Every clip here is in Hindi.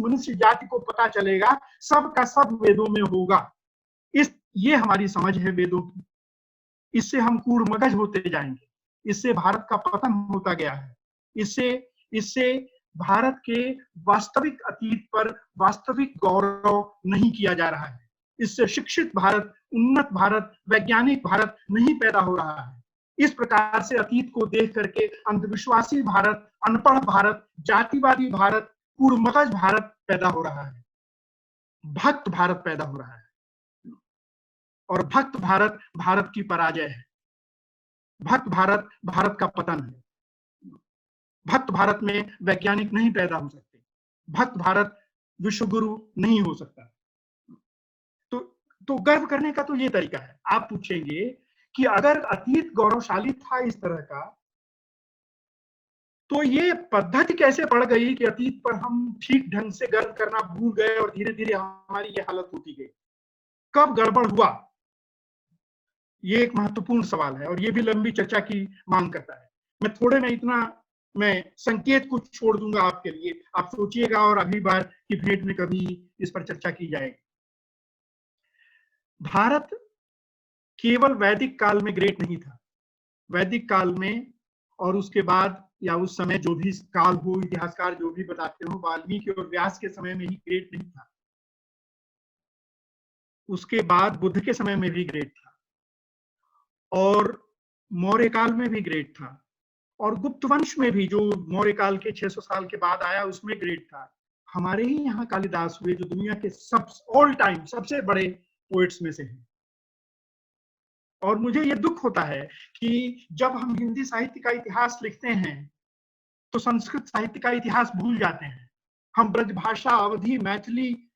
मनुष्य जाति को पता चलेगा, सब का सब वेदों में होगा। ये हमारी समझ है वेदों की। इससे हम कूड़मगज होते जाएंगे, इससे भारत का पतन होता गया है। इससे भारत के वास्तविक अतीत पर वास्तविक गौरव नहीं किया जा रहा है। इससे शिक्षित भारत, उन्नत भारत, वैज्ञानिक भारत नहीं पैदा हो रहा है। इस प्रकार से अतीत को देख करके अंधविश्वासी भारत, अनपढ़ भारत, जातिवादी भारत, कूड़मगज भारत पैदा हो रहा है। भक्त भारत पैदा हो रहा है, और भक्त भारत भारत की पराजय है। भक्त भारत भारत का पतन है। भक्त भारत में वैज्ञानिक नहीं पैदा हो सकते। भक्त भारत विश्वगुरु नहीं हो सकता। तो गर्व करने का तो ये तरीका है। आप पूछेंगे कि अगर अतीत गौरवशाली था इस तरह का, तो ये पद्धति कैसे पड़ गई कि अतीत पर हम ठीक ढंग से गर्व करना भूल गए और धीरे धीरे हमारी ये हालत होती गई? कब गड़बड़ हुआ? ये एक महत्वपूर्ण सवाल है, और ये भी लंबी चर्चा की मांग करता है। मैं थोड़े में इतना मैं संकेत कुछ छोड़ दूंगा आपके लिए, आप सोचिएगा और अगली बार की भेंट में कभी इस पर चर्चा की जाएगी। भारत केवल वैदिक काल में ग्रेट नहीं था। वैदिक काल में और उसके बाद या उस समय जो भी काल हो, इतिहासकार जो भी बताते हो, वाल्मीकि और व्यास के समय में ही ग्रेट नहीं था। उसके बाद बुद्ध के समय में भी ग्रेट था, और मौर्य काल में भी ग्रेट था, और गुप्त वंश में भी जो मौर्य काल के 600 साल के बाद आया उसमें ग्रेट था। हमारे ही यहाँ कालिदास हुए जो दुनिया के ऑल टाइम सबसे बड़े पोएट्स में से हैं। और मुझे ये दुख होता है कि जब हम हिंदी साहित्य का इतिहास लिखते हैं तो संस्कृत साहित्य का इतिहास भूल जाते हैं। हम ब्रजभाषा, अवधी, मैथिली,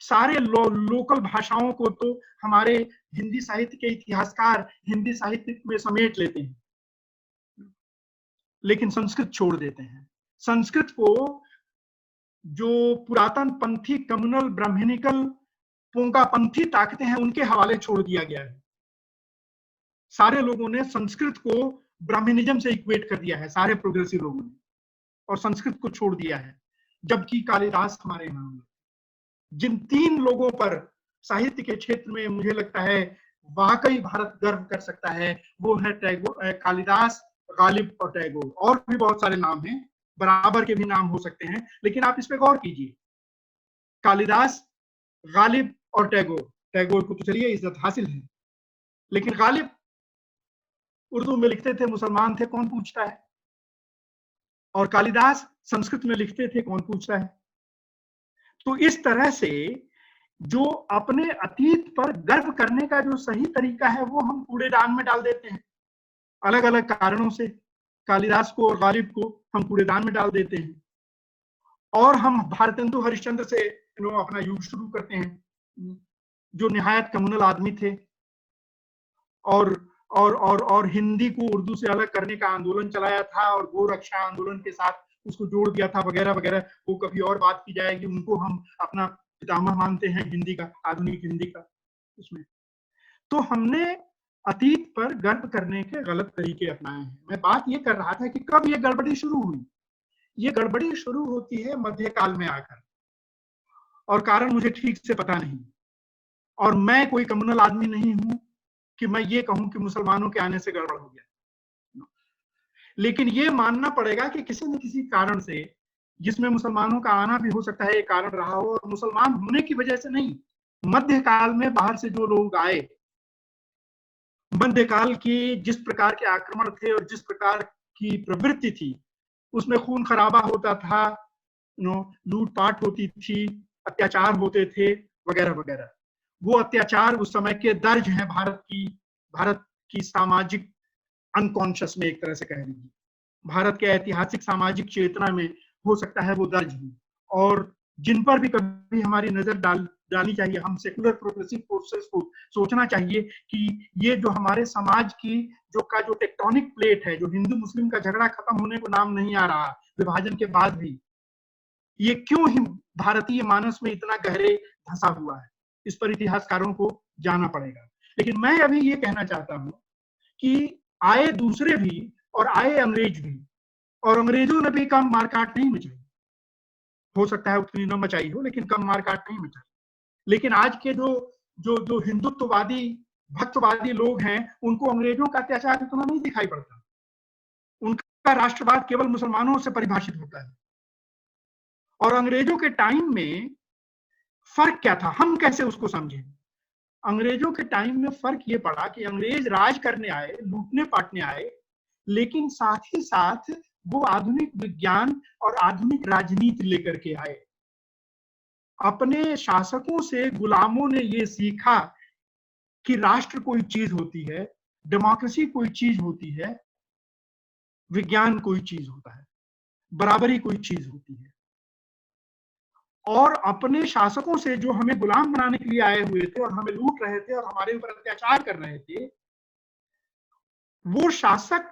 सारे लोकल भाषाओं को तो हमारे हिंदी साहित्य के इतिहासकार हिंदी साहित्य में समेट लेते हैं, लेकिन संस्कृत छोड़ देते हैं। संस्कृत को जो पुरातन पंथी, कम्युनल, ब्राह्मणिकल, पोंकापंथी ताकतें हैं उनके हवाले छोड़ दिया गया है। सारे लोगों ने संस्कृत को ब्राह्मणिज्म से इक्वेट कर दिया है, सारे प्रोग्रेसिव लोगों ने, और संस्कृत को छोड़ दिया है। जबकि कालिदास हमारे नाम, जिन 3 लोगों पर साहित्य के क्षेत्र में मुझे लगता है वाकई भारत गर्व कर सकता है, वो है टैगोर, कालिदास, गालिब और टैगोर। और भी बहुत सारे नाम हैं, बराबर के भी नाम हो सकते हैं, लेकिन आप इस पे गौर कीजिए। कालिदास, गालिब और टैगोर। टैगोर को तो चलिए इज्जत हासिल है, लेकिन गालिब उर्दू में लिखते थे, मुसलमान थे, कौन पूछता है? और कालिदास संस्कृत में लिखते थे, कौन पूछता है? तो इस तरह से जो अपने अतीत पर गर्व करने का जो सही तरीका है वो हम कूड़ेदान में डाल देते हैं। अलग अलग कारणों से कालिदास को और गालिब को हम कूड़ेदान में डाल देते हैं, और हम भारतेंदु हरिश्चंद्र से अपना युग शुरू करते हैं, जो निहायत कम्युनल आदमी थे, और हिंदी को उर्दू से अलग करने का आंदोलन चलाया था, और गो रक्षा आंदोलन के साथ उसको जोड़ दिया था, वगैरह वगैरह। वो कभी और बात की जाएगी। उनको हम अपना पितामह मानते हैं हिंदी का, आधुनिक हिंदी का। उसमें तो हमने अतीत पर गर्व करने के गलत तरीके अपनाए हैं। मैं बात ये कर रहा था कि कब ये गड़बड़ी शुरू हुई। ये गड़बड़ी शुरू होती है मध्यकाल में आकर, और कारण मुझे ठीक से पता नहीं, और मैं कोई कम्युनल आदमी नहीं हूं कि मैं ये कहूं कि मुसलमानों के आने से गड़बड़ हो गया। लेकिन ये मानना पड़ेगा कि किसी न किसी कारण से, जिसमें मुसलमानों का आना भी हो सकता है एक कारण रहा हो, और मुसलमान होने की वजह से नहीं, मध्यकाल में बाहर से जो लोग आए, मध्यकाल की जिस प्रकार के आक्रमण थे और जिस प्रकार की प्रवृत्ति थी, उसमें खून खराबा होता था, लूटपाट होती थी, अत्याचार होते थे, वगैरह वगैरह। वो अत्याचार उस समय के दर्ज हैं भारत की सामाजिक अनकॉन्शियस में, एक तरह से कह लीजिए भारत के ऐतिहासिक सामाजिक चेतना में हो सकता है वो दर्ज है, और जिन पर भी कभी हमारी नजर डालनी चाहिए। हम सेकुलर प्रोग्रेसिव फोर्सेस को सोचना चाहिए कि ये जो हमारे समाज की जो टेक्टोनिक प्लेट है, जो हिंदू मुस्लिम का झगड़ा खत्म होने को नाम नहीं आ रहा विभाजन के बाद भी, ये क्यों ही भारतीय मानस में इतना गहरे धंसा हुआ है, इस पर इतिहासकारों को जाना पड़ेगा। लेकिन मैं अभी ये कहना चाहता हूं कि आए दूसरे भी और आए अंग्रेज भी, और अंग्रेजों ने भी कम मारकाट नहीं मचाई। हो सकता है उतनी न मचाई हो, लेकिन कम मार काट नहीं मचाई। लेकिन आज के जो जो जो हिंदुत्ववादी भक्तवादी लोग हैं, उनको अंग्रेजों का अत्याचार इतना नहीं दिखाई पड़ता। उनका राष्ट्रवाद केवल मुसलमानों से परिभाषित होता है। और अंग्रेजों के टाइम में फर्क क्या था, हम कैसे उसको समझें? अंग्रेजों के टाइम में फर्क ये पड़ा कि अंग्रेज राज करने आए, लूटने पाटने आए, लेकिन साथ ही साथ वो आधुनिक विज्ञान और आधुनिक राजनीति लेकर के आए। अपने शासकों से गुलामों ने ये सीखा कि राष्ट्र कोई चीज होती है, डेमोक्रेसी कोई चीज होती है, विज्ञान कोई चीज होता है, बराबरी कोई चीज होती है। और अपने शासकों से, जो हमें गुलाम बनाने के लिए आए हुए थे और हमें लूट रहे थे और हमारे ऊपर अत्याचार कर रहे थे, वो शासक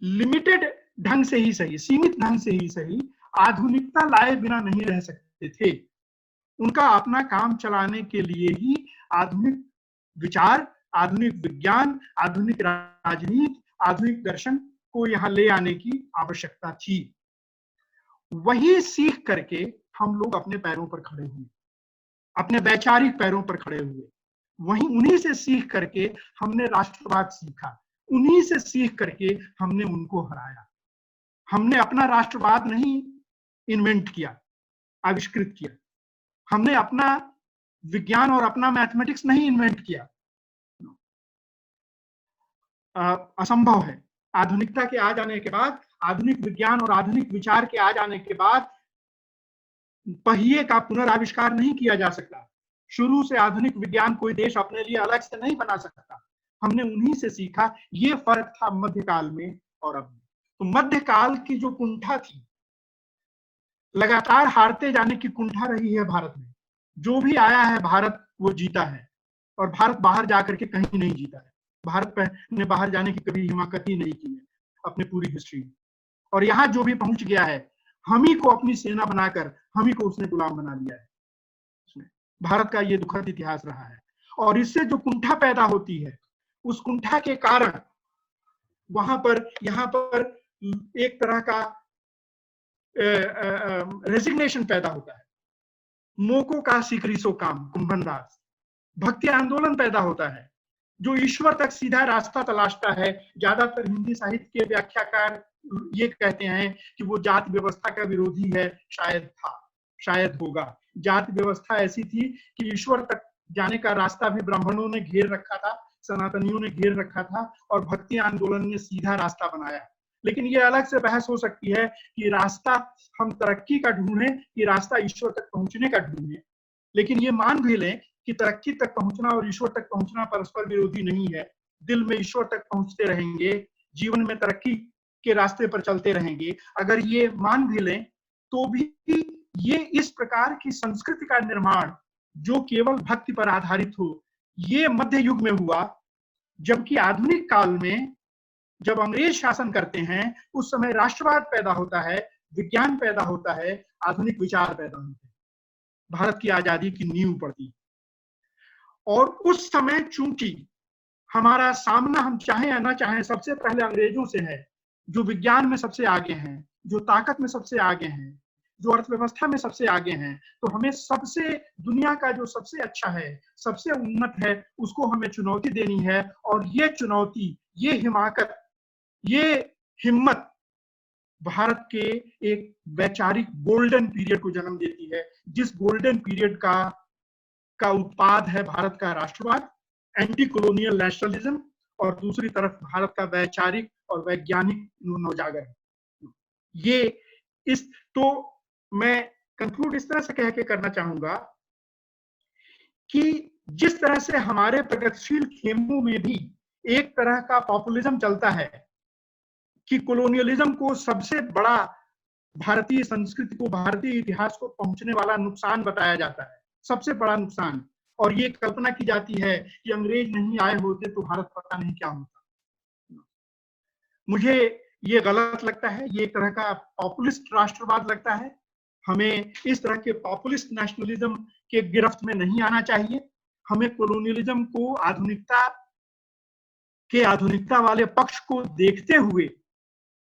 लिमिटेड ढंग से ही सही, सीमित ढंग से ही सही, आधुनिकता लाए बिना नहीं रह सकते थे। उनका अपना काम चलाने के लिए ही आधुनिक विचार, आधुनिक विज्ञान, आधुनिक राजनीति, आधुनिक दर्शन को यहां ले आने की आवश्यकता थी। वही सीख करके हम लोग अपने पैरों पर खड़े हुए, अपने वैचारिक पैरों पर खड़े हुए। वहीं उन्हीं से सीख करके हमने राष्ट्रवाद सीखा, उन्हीं से सीख करके हमने उनको हराया। हमने अपना राष्ट्रवाद नहीं इन्वेंट किया, आविष्कृत किया। हमने अपना विज्ञान और अपना मैथमेटिक्स नहीं इन्वेंट किया। असंभव है। आधुनिकता के आ जाने के बाद, आधुनिक विज्ञान और आधुनिक विचार के आ जाने के बाद पहिए का पुनराविष्कार नहीं किया जा सकता। शुरू से आधुनिक विज्ञान कोई देश अपने लिए अलग से नहीं बना सकता। हमने उन्हीं से सीखा। ये फर्क था मध्यकाल में और अब में। तो मध्यकाल की जो कुंठा थी, लगातार हारते जाने की कुंठा रही है भारत में। जो भी आया है भारत वो जीता है, और भारत बाहर जाकर के कहीं नहीं जीता है। भारत ने बाहर जाने की कभी हिम्मत ही नहीं की है अपनी पूरी हिस्ट्री में। और यहाँ जो भी पहुंच गया है, हम ही को अपनी सेना बनाकर हम ही को उसने गुलाम बना लिया है। भारत का ये दुखद इतिहास रहा है। और इससे जो कुंठा पैदा होती है, उस कुंठा के कारण वहां पर, यहाँ पर एक तरह का रेजिग्नेशन पैदा होता है। मोको का सिकरीसो काम, कुंभनदास। भक्ति आंदोलन पैदा होता है, जो ईश्वर तक सीधा रास्ता तलाशता है। ज्यादातर हिंदी साहित्य के व्याख्याकार ये कहते हैं कि वो जाति व्यवस्था का विरोधी है। शायद था, शायद होगा। जाति व्यवस्था ऐसी थी कि ईश्वर तक जाने का रास्ता भी ब्राह्मणों ने घेर रखा था, सनातनियों ने घेर रखा था, और भक्ति आंदोलन ने सीधा रास्ता बनाया। लेकिन ये अलग से बहस हो सकती है कि रास्ता हम तरक्की का ढूंढें कि रास्ता ईश्वर तक पहुंचने का ढूंढें। लेकिन ये मान भी लें कि तरक्की तक पहुंचना और ईश्वर तक पहुंचना परस्पर विरोधी नहीं है। दिल में ईश्वर तक पहुंचते रहेंगे, जीवन में तरक्की के रास्ते पर चलते रहेंगे। अगर ये मान भी लें तो भी ये इस प्रकार की संस्कृति का निर्माण जो केवल भक्ति पर आधारित हो, ये मध्य युग में हुआ। जबकि आधुनिक काल में जब अंग्रेज शासन करते हैं, उस समय राष्ट्रवाद पैदा होता है, विज्ञान पैदा होता है, आधुनिक विचार पैदा होते हैं, भारत की आजादी की नींव पड़ती है। और उस समय चूंकि हमारा सामना, हम चाहें या ना चाहें, सबसे पहले अंग्रेजों से है, जो विज्ञान में सबसे आगे हैं, जो ताकत में सबसे आगे हैं, जो अर्थव्यवस्था में सबसे आगे हैं, तो हमें सबसे, दुनिया का जो सबसे अच्छा है, सबसे उन्नत है, उसको हमें चुनौती देनी है। और ये चुनौती, ये हिमाकत, ये हिम्मत भारत के एक वैचारिक गोल्डन पीरियड को जन्म देती है, जिस गोल्डन पीरियड का उत्पाद है भारत का राष्ट्रवाद, एंटी कॉलोनियल नेशनलिज्म, और दूसरी तरफ भारत का वैचारिक और वैज्ञानिक नवजागरण। ये इस, तो मैं कंक्लूड इस तरह से कह के करना चाहूंगा कि जिस तरह से हमारे प्रगतिशील खेमों में भी एक तरह का पॉपुलिज्म चलता है कि कॉलोनियलिज्म को सबसे बड़ा भारतीय संस्कृति को, भारतीय इतिहास को पहुंचने वाला नुकसान बताया जाता है, सबसे बड़ा नुकसान। और ये कल्पना की जाती है कि अंग्रेज नहीं आए होते तो भारत पता नहीं क्या होता। मुझे ये गलत लगता है, ये एक तरह का पॉपुलिस्ट राष्ट्रवाद लगता है। हमें इस तरह के पॉपुलिस्ट नेशनलिज्म के गिरफ्त में नहीं आना चाहिए। हमें कॉलोनियलिज्म को आधुनिकता वाले पक्ष को देखते हुए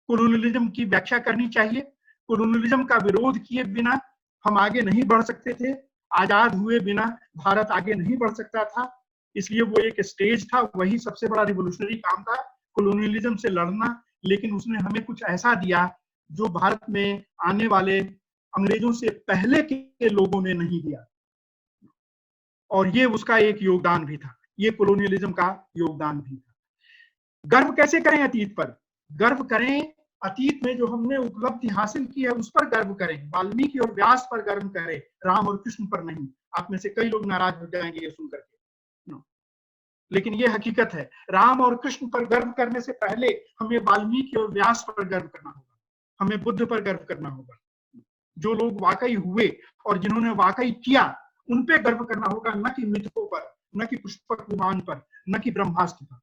कॉलोनियलिज्म की व्याख्या करनी चाहिए। कॉलोनियलिज्म का विरोध किए बिना हम आगे नहीं बढ़ सकते थे, आजाद हुए बिना भारत आगे नहीं बढ़ सकता था, इसलिए वो एक स्टेज था, वही सबसे बड़ा रिवोल्यूशनरी काम था, कॉलोनियलिज्म से लड़ना, लेकिन उसने हमें कुछ ऐसा दिया जो भारत में आने वाले अंग्रेजों से पहले के लोगों ने नहीं दिया, और ये उसका एक योगदान भी था, ये कॉलोनियलिज्म का योगदान भी था। गर्व कैसे करें अतीत पर? गर्व करें अतीत में जो हमने उपलब्धि हासिल की है उस पर गर्व करें, वाल्मीकि और व्यास पर गर्व करें, राम और कृष्ण पर नहीं। आप में से कई लोग नाराज हो जाएंगे ये सुन करके, लेकिन ये हकीकत है, राम और कृष्ण पर गर्व करने से पहले हमें वाल्मीकि और व्यास पर गर्व करना होगा, हमें बुद्ध पर गर्व करना होगा। जो लोग वाकई हुए और जिन्होंने वाकई किया उन पे गर्व करना होगा, न कि मिथकों पर, न कि पुष्पक विमान पर, न कि ब्रह्मास्त्र पर।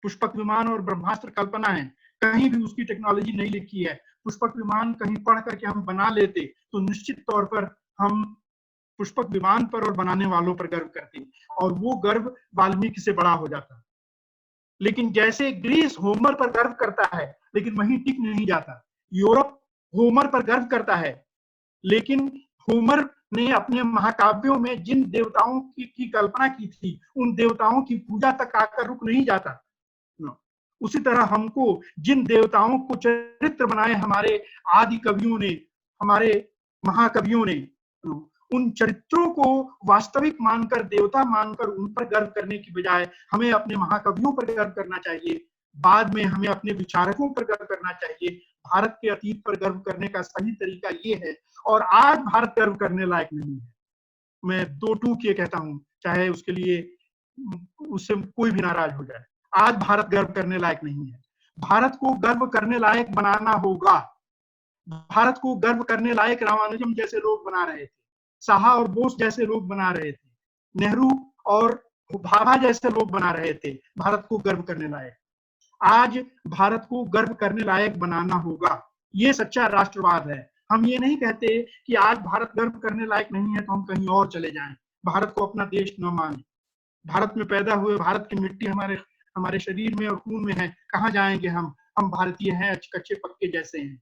पुष्पक विमान और ब्रह्मास्त्र कल्पना है, कहीं भी उसकी टेक्नोलॉजी नहीं लिखी है। पुष्पक विमान कहीं पढ़ करके हम बना लेते तो निश्चित तौर पर हम पुष्पक विमान पर और बनाने वालों पर गर्व करते, और वो गर्व वाल्मीकि से बड़ा हो जाता। लेकिन जैसे ग्रीस होमर पर गर्व करता है लेकिन वहीं टिक नहीं जाता, यूरोप होमर पर गर्व करता है, लेकिन होमर ने अपने महाकाव्यों में जिन देवताओं की कल्पना की थी उन देवताओं की पूजा तक आकर रुक नहीं जाता। उसी तरह हमको जिन देवताओं को चरित्र बनाए हमारे आदि कवियों ने, हमारे महाकवियों ने, उन चरित्रों को वास्तविक मानकर, देवता मानकर उन पर गर्व करने की बजाय हमें अपने महाकवियों पर गर्व करना चाहिए, बाद में हमें अपने विचारकों पर गर्व करना चाहिए। भारत के अतीत पर गर्व करने का सही तरीका ये है, और आज भारत गर्व करने लायक नहीं है। मैं दो टूक ये कहता हूं, चाहे उसके लिए उससे कोई भी नाराज हो जाए, आज भारत गर्व करने लायक नहीं है। भारत को गर्व करने लायक बनाना होगा। भारत को गर्व करने लायक रामानुजम जैसे लोग बना रहे थे, साहा और बोस जैसे लोग बना रहे थे, नेहरू और भाभा जैसे लोग बना रहे थे भारत को गर्व करने लायक। आज भारत को गर्व करने लायक बनाना होगा, ये सच्चा राष्ट्रवाद है। हम ये नहीं कहते कि आज भारत गर्व करने लायक नहीं है तो हम कहीं और चले जाएं, भारत को अपना देश न माने। भारत में पैदा हुए, भारत की मिट्टी हमारे हमारे शरीर में और खून में है, कहाँ जाएंगे हम भारतीय हैं, कच्चे पक्के जैसे हैं।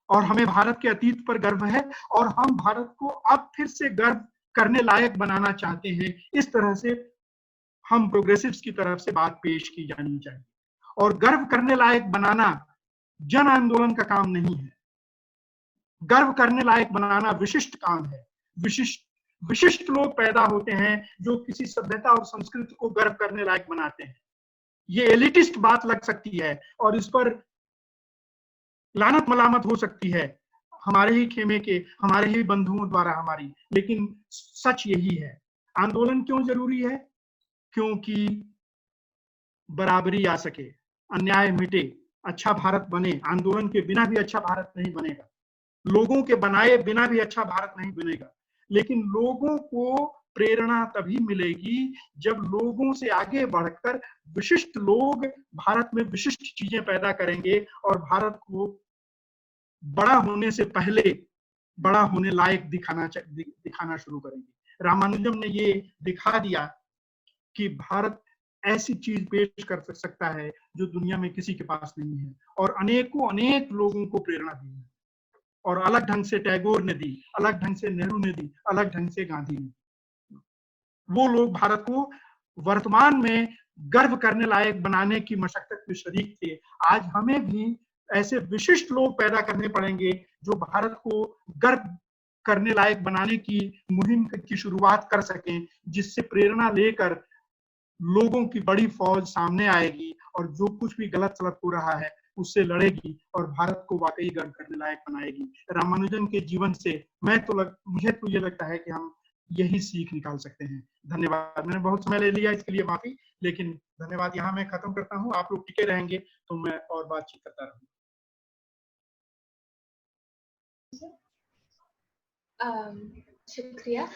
और हमें भारत के अतीत पर गर्व है, और हम भारत को अब फिर से गर्व करने लायक बनाना चाहते हैं। इस तरह से हम प्रोग्रेसिव्स की तरफ से बात पेश की जानी चाहिए। और गर्व करने लायक बनाना जन आंदोलन का काम नहीं है, गर्व करने लायक बनाना विशिष्ट काम है। विशिष्ट विशिष्ट लोग पैदा होते हैं जो किसी सभ्यता और संस्कृति को गर्व करने लायक बनाते हैं। ये एलिटिस्ट बात लग सकती है और इस पर लानत मलामत हो सकती है हमारे ही खेमे के, हमारे ही बंधुओं द्वारा हमारी, लेकिन सच यही है। आंदोलन क्यों जरूरी है? क्योंकि बराबरी आ सके, अन्याय मिटे, अच्छा भारत बने। आंदोलन के बिना भी अच्छा भारत नहीं बनेगा, लोगों के बनाए बिना भी अच्छा भारत नहीं बनेगा। लेकिन लोगों को प्रेरणा तभी मिलेगी जब लोगों से आगे बढ़कर विशिष्ट लोग भारत में विशिष्ट चीजें पैदा करेंगे और भारत को बड़ा होने से पहले बड़ा होने लायक दिखाना शुरू करेंगे। रामानुजम ने ये दिखा दिया कि भारत ऐसी चीज पेश कर सकता है जो दुनिया में किसी के पास नहीं है, और अनेकों अनेक लोगों को प्रेरणा दी है, और अलग ढंग से टैगोर ने दी, अलग ढंग से नेहरू ने दी, अलग ढंग से गांधी ने। वो लोग भारत को वर्तमान में गर्व करने लायक बनाने की मशक्कत में शरीक थे। आज हमें भी ऐसे विशिष्ट लोग पैदा करने पड़ेंगे जो भारत को गर्व करने लायक बनाने की मुहिम की शुरुआत कर सकें, जिससे प्रेरणा लेकर लोगों की बड़ी फौज सामने आएगी और जो कुछ भी गलत सलत हो रहा है उससे लड़ेगी और भारत को वाकई गर्व करने लायक बनाएगी। रामानुजन के जीवन से मुझे तो ये लगता है कि हम यही सीख निकाल सकते हैं। धन्यवाद, मैंने बहुत समय ले लिया, इसके लिए माफी, लेकिन धन्यवाद। यहाँ मैं खत्म करता हूँ, आप लोग टिके रहेंगे तो मैं और बातचीत करता रहूंगा। शुक्रिया।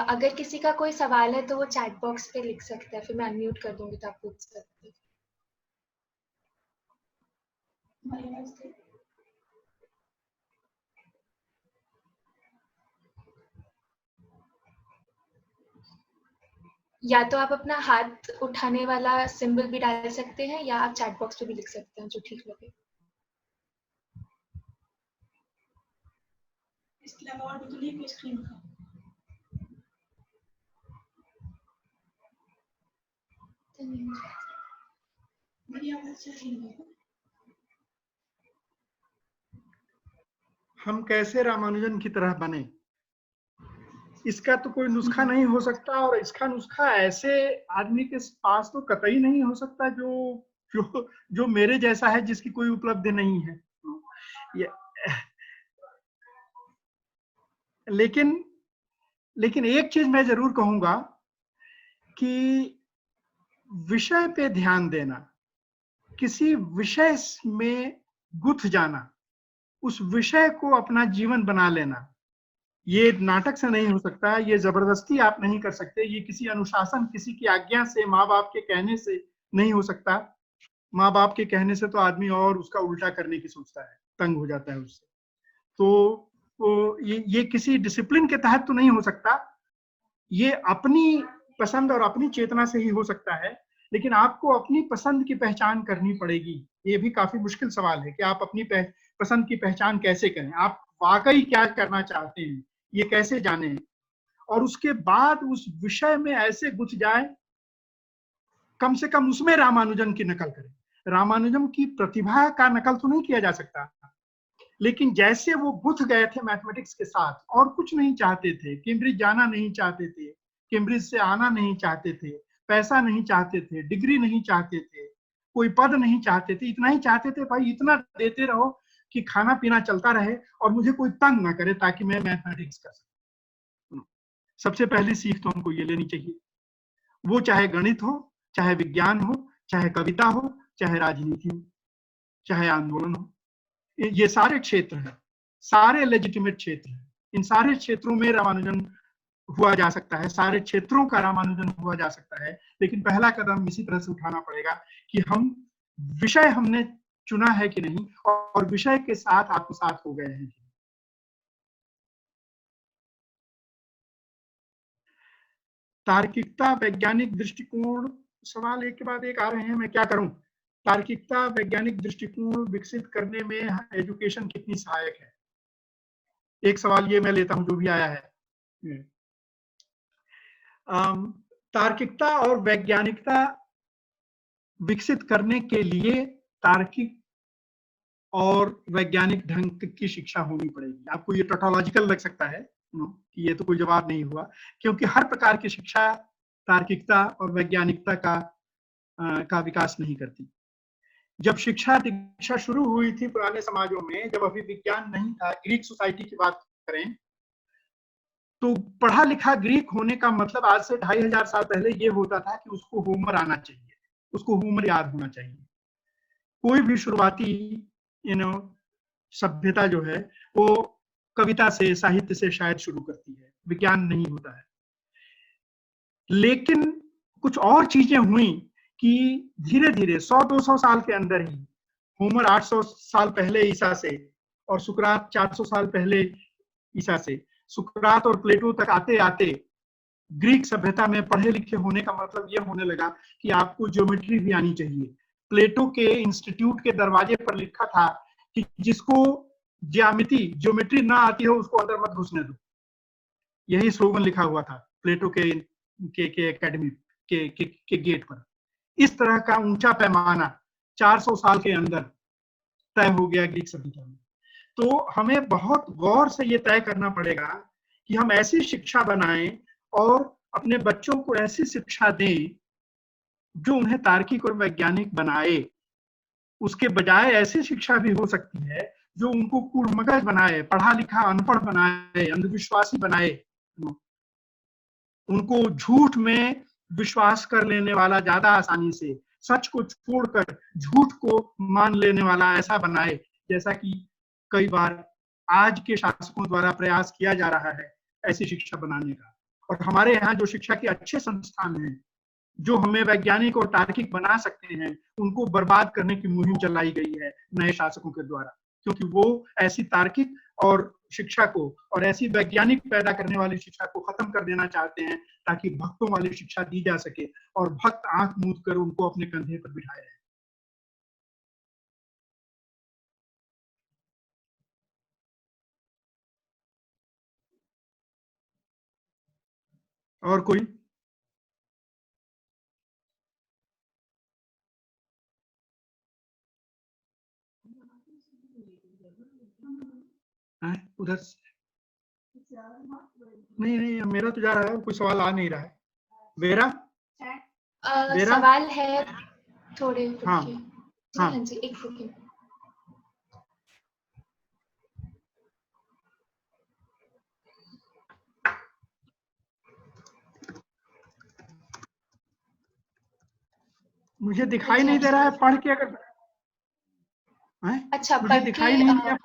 अगर किसी का कोई सवाल है तो वो चैट बॉक्स पे लिख सकता है, फिर मैं अनम्यूट कर दूंगी तो आप पूछ सकते हैं। या तो आप अपना हाथ उठाने वाला सिंबल भी डाल सकते हैं या आप चैट बॉक्स पे भी लिख सकते हैं, जो ठीक लगे। इसके अलावा और भी तो नहीं स्क्रीन का मेरी आवाज चल रही है। हम कैसे रामानुजन की तरह बने, इसका तो कोई नुस्खा नहीं हो सकता, और इसका नुस्खा ऐसे आदमी के पास तो कतई नहीं हो सकता जो जो जो मेरे जैसा है, जिसकी कोई उपलब्धि नहीं है। ये, लेकिन लेकिन एक चीज मैं जरूर कहूंगा कि विषय पे ध्यान देना, किसी विषय में गुथ जाना, उस विषय को अपना जीवन बना लेना, ये नाटक से नहीं हो सकता, ये जबरदस्ती आप नहीं कर सकते, ये किसी अनुशासन, किसी की आज्ञा से, माँ बाप के कहने से नहीं हो सकता। माँ बाप के कहने से तो आदमी और उसका उल्टा करने की सोचता है, तंग हो जाता है उससे। तो ये किसी डिसिप्लिन के तहत तो नहीं हो सकता, ये अपनी पसंद और अपनी चेतना से ही हो सकता है। लेकिन आपको अपनी पसंद की पहचान करनी पड़ेगी। ये भी काफी मुश्किल सवाल है कि आप अपनी पसंद की पहचान कैसे करें, आप वाकई क्या करना चाहते हैं, ये कैसे जाने, और उसके बाद उस विषय में ऐसे घुस जाए, कम से कम उसमें रामानुजन की नकल करें। रामानुजन की प्रतिभा का नकल तो नहीं किया जा सकता, लेकिन जैसे वो गुथ गए थे मैथमेटिक्स के साथ, और कुछ नहीं चाहते थे, कैम्ब्रिज जाना नहीं चाहते थे, कैम्ब्रिज से आना नहीं चाहते थे, पैसा नहीं चाहते थे, डिग्री नहीं चाहते थे, कोई पद नहीं चाहते थे, इतना ही चाहते थे भाई इतना देते रहो कि खाना पीना चलता रहे और मुझे कोई तंग ना करे, ताकि मैं मैथमेटिक्स कर सकूं। सबसे पहली सीख तो हमको ये लेनी चाहिए, वो चाहे गणित हो, चाहे विज्ञान हो, चाहे कविता हो, चाहे राजनीति हो, चाहे आंदोलन हो, ये सारे क्षेत्र हैं, सारे लेजिटिमेट क्षेत्र हैं। इन सारे क्षेत्रों में रामानुजन हुआ जा सकता है, सारे क्षेत्रों का रामानुजन हुआ जा सकता है। लेकिन पहला कदम इसी तरह से उठाना पड़ेगा कि हम विषय हमने चुना है कि नहीं, और विषय के साथ आत्मसात हो गए हैं। तार्किकता, वैज्ञानिक दृष्टिकोण, सवाल एक के बाद एक आ रहे हैं, मैं क्या करूं। तार्किकता, वैज्ञानिक दृष्टिकोण विकसित करने में एजुकेशन कितनी सहायक है, एक सवाल ये मैं लेता हूं जो भी आया है। तार्किकता और वैज्ञानिकता विकसित करने के लिए तार्किक और वैज्ञानिक ढंग की शिक्षा होनी पड़ेगी। आपको ये टोटोलॉजिकल लग सकता है कि ये तो कोई जवाब नहीं हुआ, क्योंकि हर प्रकार की शिक्षा तार्किकता और वैज्ञानिकता का विकास नहीं करती। जब शिक्षा दीक्षा शुरू हुई थी पुराने समाजों में, जब अभी विज्ञान नहीं था, ग्रीक सोसाइटी की बात करें, तो पढ़ा लिखा ग्रीक होने का मतलब आज से 2500 साल पहले ये होता था कि उसको होमर आना चाहिए, उसको होमर याद होना चाहिए। कोई भी शुरुआती सभ्यता जो है वो कविता से, साहित्य से शायद शुरू करती है, विज्ञान नहीं होता है। लेकिन कुछ और चीजें हुई कि धीरे धीरे 100-200 साल के अंदर ही, होमर 800 साल पहले ईसा से और सुकरात 400 साल पहले ईसा से, सुकरात और प्लेटो तक आते आते ग्रीक सभ्यता में पढ़े लिखे होने का मतलब यह होने लगा कि आपको ज्योमेट्री भी आनी चाहिए। प्लेटो के इंस्टीट्यूट के दरवाजे पर लिखा था कि जिसको ज्योमेट्री ना आती हो उसको अंदर मत घुसने दो। यही स्लोगन लिखा हुआ था प्लेटो के एकेडमी के गेट पर। इस तरह का ऊंचा पैमाना 400 साल के अंदर तय हो गया ग्रीक सभ्यता में। तो हमें बहुत गौर से ये तय करना पड़ेगा कि हम ऐसी शिक्षा बनाएं और अपने बच्चों को ऐसी शिक्षा दें जो उन्हें तार्किक और वैज्ञानिक बनाए। उसके बजाय ऐसी शिक्षा भी हो सकती है जो उनको कूड़मगज बनाए, पढ़ा लिखा अनपढ़ बनाए, अंधविश्वासी बनाए, उनको झूठ में विश्वास कर लेने वाला ज्यादा आसानी से, सच को छोड़कर झूठ को मान लेने वाला ऐसा बनाए, जैसा कि कई बार आज के शासकों द्वारा प्रयास किया जा रहा है ऐसी शिक्षा बनाने का। और हमारे यहाँ जो शिक्षा के अच्छे संस्थान हैं जो हमें वैज्ञानिक और तार्किक बना सकते हैं, उनको बर्बाद करने की मुहिम चलाई गई है नए शासकों के द्वारा, क्योंकि वो ऐसी तार्किक और शिक्षा को और ऐसी वैज्ञानिक पैदा करने वाली शिक्षा को खत्म कर देना चाहते हैं, ताकि भक्तों वाली शिक्षा दी जा सके और भक्त आंख मूंद कर उनको अपने कंधे पर बिठाए। और कोई? उधर नहीं नहीं, मेरा तो जा रहा है, कोई सवाल आ नहीं रहा है। वेरा? वेरा? सवाल है थोड़े हाँ, रुकिए। हाँ। हाँ जी, एक सेकंड। मुझे दिखाई नहीं दे रहा है, पढ़ के अगर अच्छा, मुझे दिखाई नहीं दिया।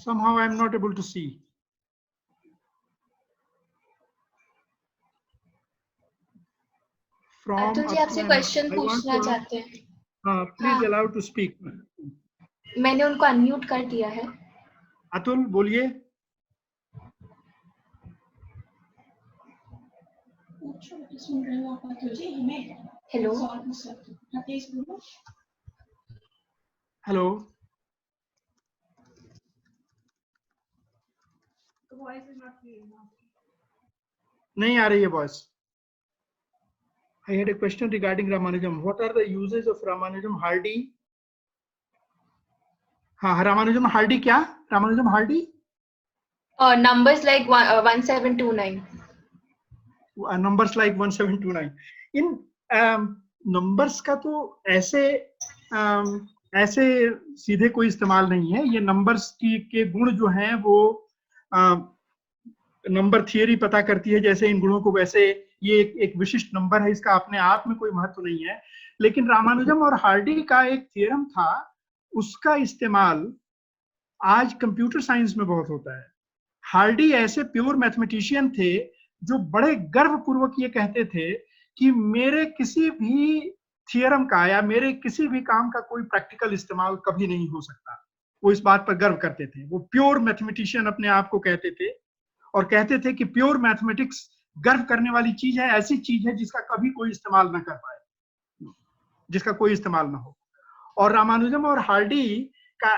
Somehow I am not able to see. Atul ji आपसे क्वेश्चन पूछना चाहते हैं। हाँ, प्लीज अलाउ टू स्पीक। मैंने उनको अनम्यूट कर दिया है। अतुल बोलिए। सुन रहे हो आप अतुल जी हमें? हेलो प्लीज बोलो। हेलो। नहीं आ रही है voice. I had a question regarding Ramanujam. What are the uses of Ramanujam Hardy? हाँ, Ramanujam Hardy क्या? Ramanujam Hardy? Numbers like 1729. Numbers like 1729. इन numbers का तो ऐसे सीधे कोई इस्तेमाल नहीं है। ये numbers के गुण जो हैं वो नंबर थियरी पता करती है जैसे इन गुणों को, वैसे ये एक विशिष्ट नंबर है, इसका अपने आप में कोई महत्व नहीं है। लेकिन रामानुजम और हार्डी का एक थ्योरम था, उसका इस्तेमाल आज कंप्यूटर साइंस में बहुत होता है। हार्डी ऐसे प्योर मैथमेटिशियन थे जो बड़े गर्वपूर्वक ये कहते थे कि मेरे किसी भी थ्योरम का या मेरे किसी भी काम का कोई प्रैक्टिकल इस्तेमाल कभी नहीं हो सकता। वो इस बात पर गर्व करते थे। वो प्योर मैथमेटिशियन अपने आप को कहते थे और कहते थे कि प्योर मैथमेटिक्स गर्व करने वाली चीज है, ऐसी चीज है जिसका कभी कोई इस्तेमाल ना कर पाए, जिसका कोई इस्तेमाल ना हो। और रामानुजम और हार्डी का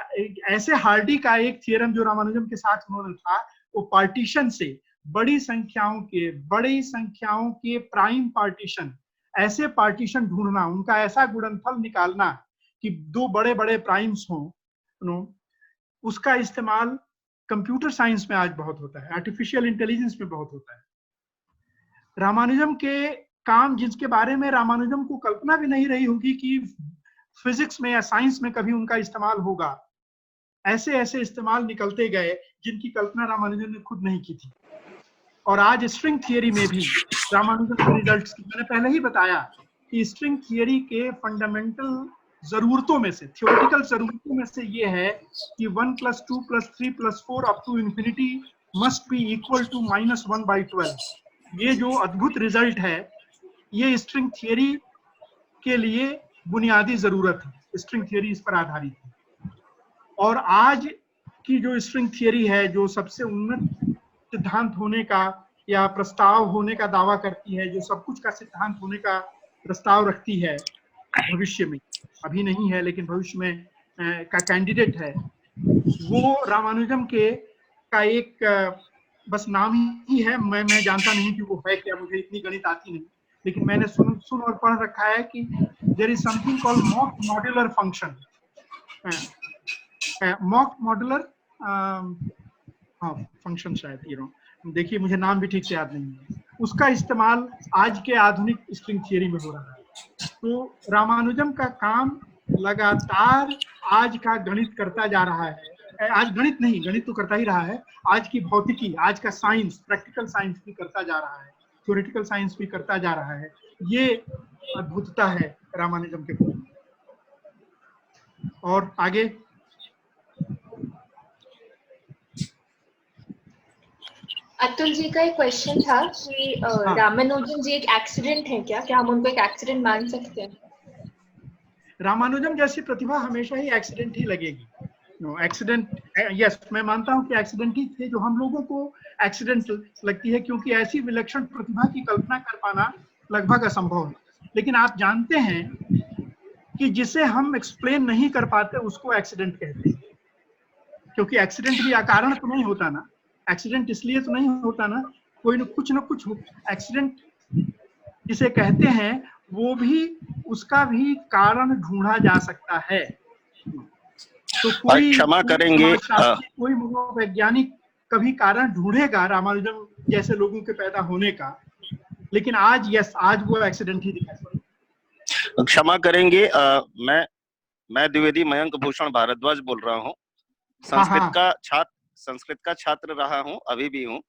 ऐसे हार्डी का एक थ्योरम जो रामानुजम के साथ उन्होंने था, वो पार्टीशन से बड़ी संख्याओं के प्राइम पार्टीशन, ऐसे पार्टीशन ढूंढना, उनका ऐसा गुणनफल निकालना कि दो बड़े बड़े प्राइम्स हों, उसका इस्तेमाल कंप्यूटर साइंस में आज बहुत होता है, आर्टिफिशियल इंटेलिजेंस में बहुत होता है। रामानुजम के काम जिसके बारे में रामानुजम को कल्पना भी नहीं रही होगी कि फिजिक्स में या साइंस में कभी उनका इस्तेमाल होगा, ऐसे ऐसे इस्तेमाल निकलते गए जिनकी कल्पना रामानुजम ने खुद नहीं की थी। और आज स्ट्रिंग थियरी में भी रामानुजम के रिजल्ट्स, मैंने पहले ही बताया कि स्ट्रिंग थियरी के फंडामेंटल जरूरतों में से, थ्योरेटिकल जरूरतों में से ये है कि 1 + 2 + 3 + 4 up to infinity must be equal to -1/12। ये जो अद्भुत रिजल्ट है, ये स्ट्रिंग थियरी के लिए बुनियादी जरूरत है। स्ट्रिंग थियरी इस पर आधारित है। और आज की जो स्ट्रिंग थियरी है, जो सबसे उन्नत सिद्धांत होने का या प्रस्ताव होने का दावा करती है, जो सब कुछ का सिद्धांत होने का प्रस्ताव रखती है भविष्य में, अभी नहीं है लेकिन भविष्य में का कैंडिडेट है, वो रामानुजम के का एक बस नाम ही है। मैं जानता नहीं कि वो है क्या, मुझे इतनी गणित आती नहीं, लेकिन मैंने सुन और पढ़ रखा है कि there is something called mock modular function. Mock modular function शायद, देखिए मुझे नाम भी ठीक से याद नहीं है। उसका इस्तेमाल आज के आधुनिक स्ट्रिंग थियरी में हो रहा है। तो रामानुजम का काम लगातार आज का गणित करता जा रहा है। आज गणित नहीं, गणित तो करता ही रहा है, आज की भौतिकी, आज का साइंस, प्रैक्टिकल साइंस भी करता जा रहा है, थ्योरेटिकल साइंस भी करता जा रहा है। ये अद्भुतता है रामानुजम के प्रति। और आगे अतुल जी का एक क्वेश्चन था कि रामानुजम जी एक एक्सीडेंट है क्या हम उनको एक एक्सीडेंट मान सकते हैं? रामानुजम जैसी प्रतिभा हमेशा ही एक्सीडेंट ही लगेगी। एक्सीडेंट, यस, मैं मानता हूं कि एक्सीडेंट ही थे जो हम लोगों को एक्सीडेंट लगती है, क्योंकि ऐसी विलक्षण प्रतिभा की कल्पना कर पाना लगभग असंभव है। लेकिन आप जानते हैं कि जिसे हम एक्सप्लेन नहीं कर पाते उसको एक्सीडेंट कहते हैं। क्योंकि एक्सीडेंट भी अकारण तो नहीं होता ना, एक्सीडेंट इसलिए तो नहीं होता ना, कोई न कुछ एक्सीडेंट जिसे कहते हैं वो भी, उसका भी कारण ढूंढा जा सकता है। तो कोई क्षमा करेंगे, समाजशास्त्री, कोई मनोवैज्ञानिक कभी कारण ढूंढेगा रामानुजम जैसे लोगों के पैदा होने का, लेकिन आज वो एक्सीडेंट ही दिखाई। क्षमा करेंगे, मैं द्विवेदी मयंक भूषण भारद्वाज बोल रहा हूँ। संस्कृत का छात्र रहा हूँ, अभी भी हूँ।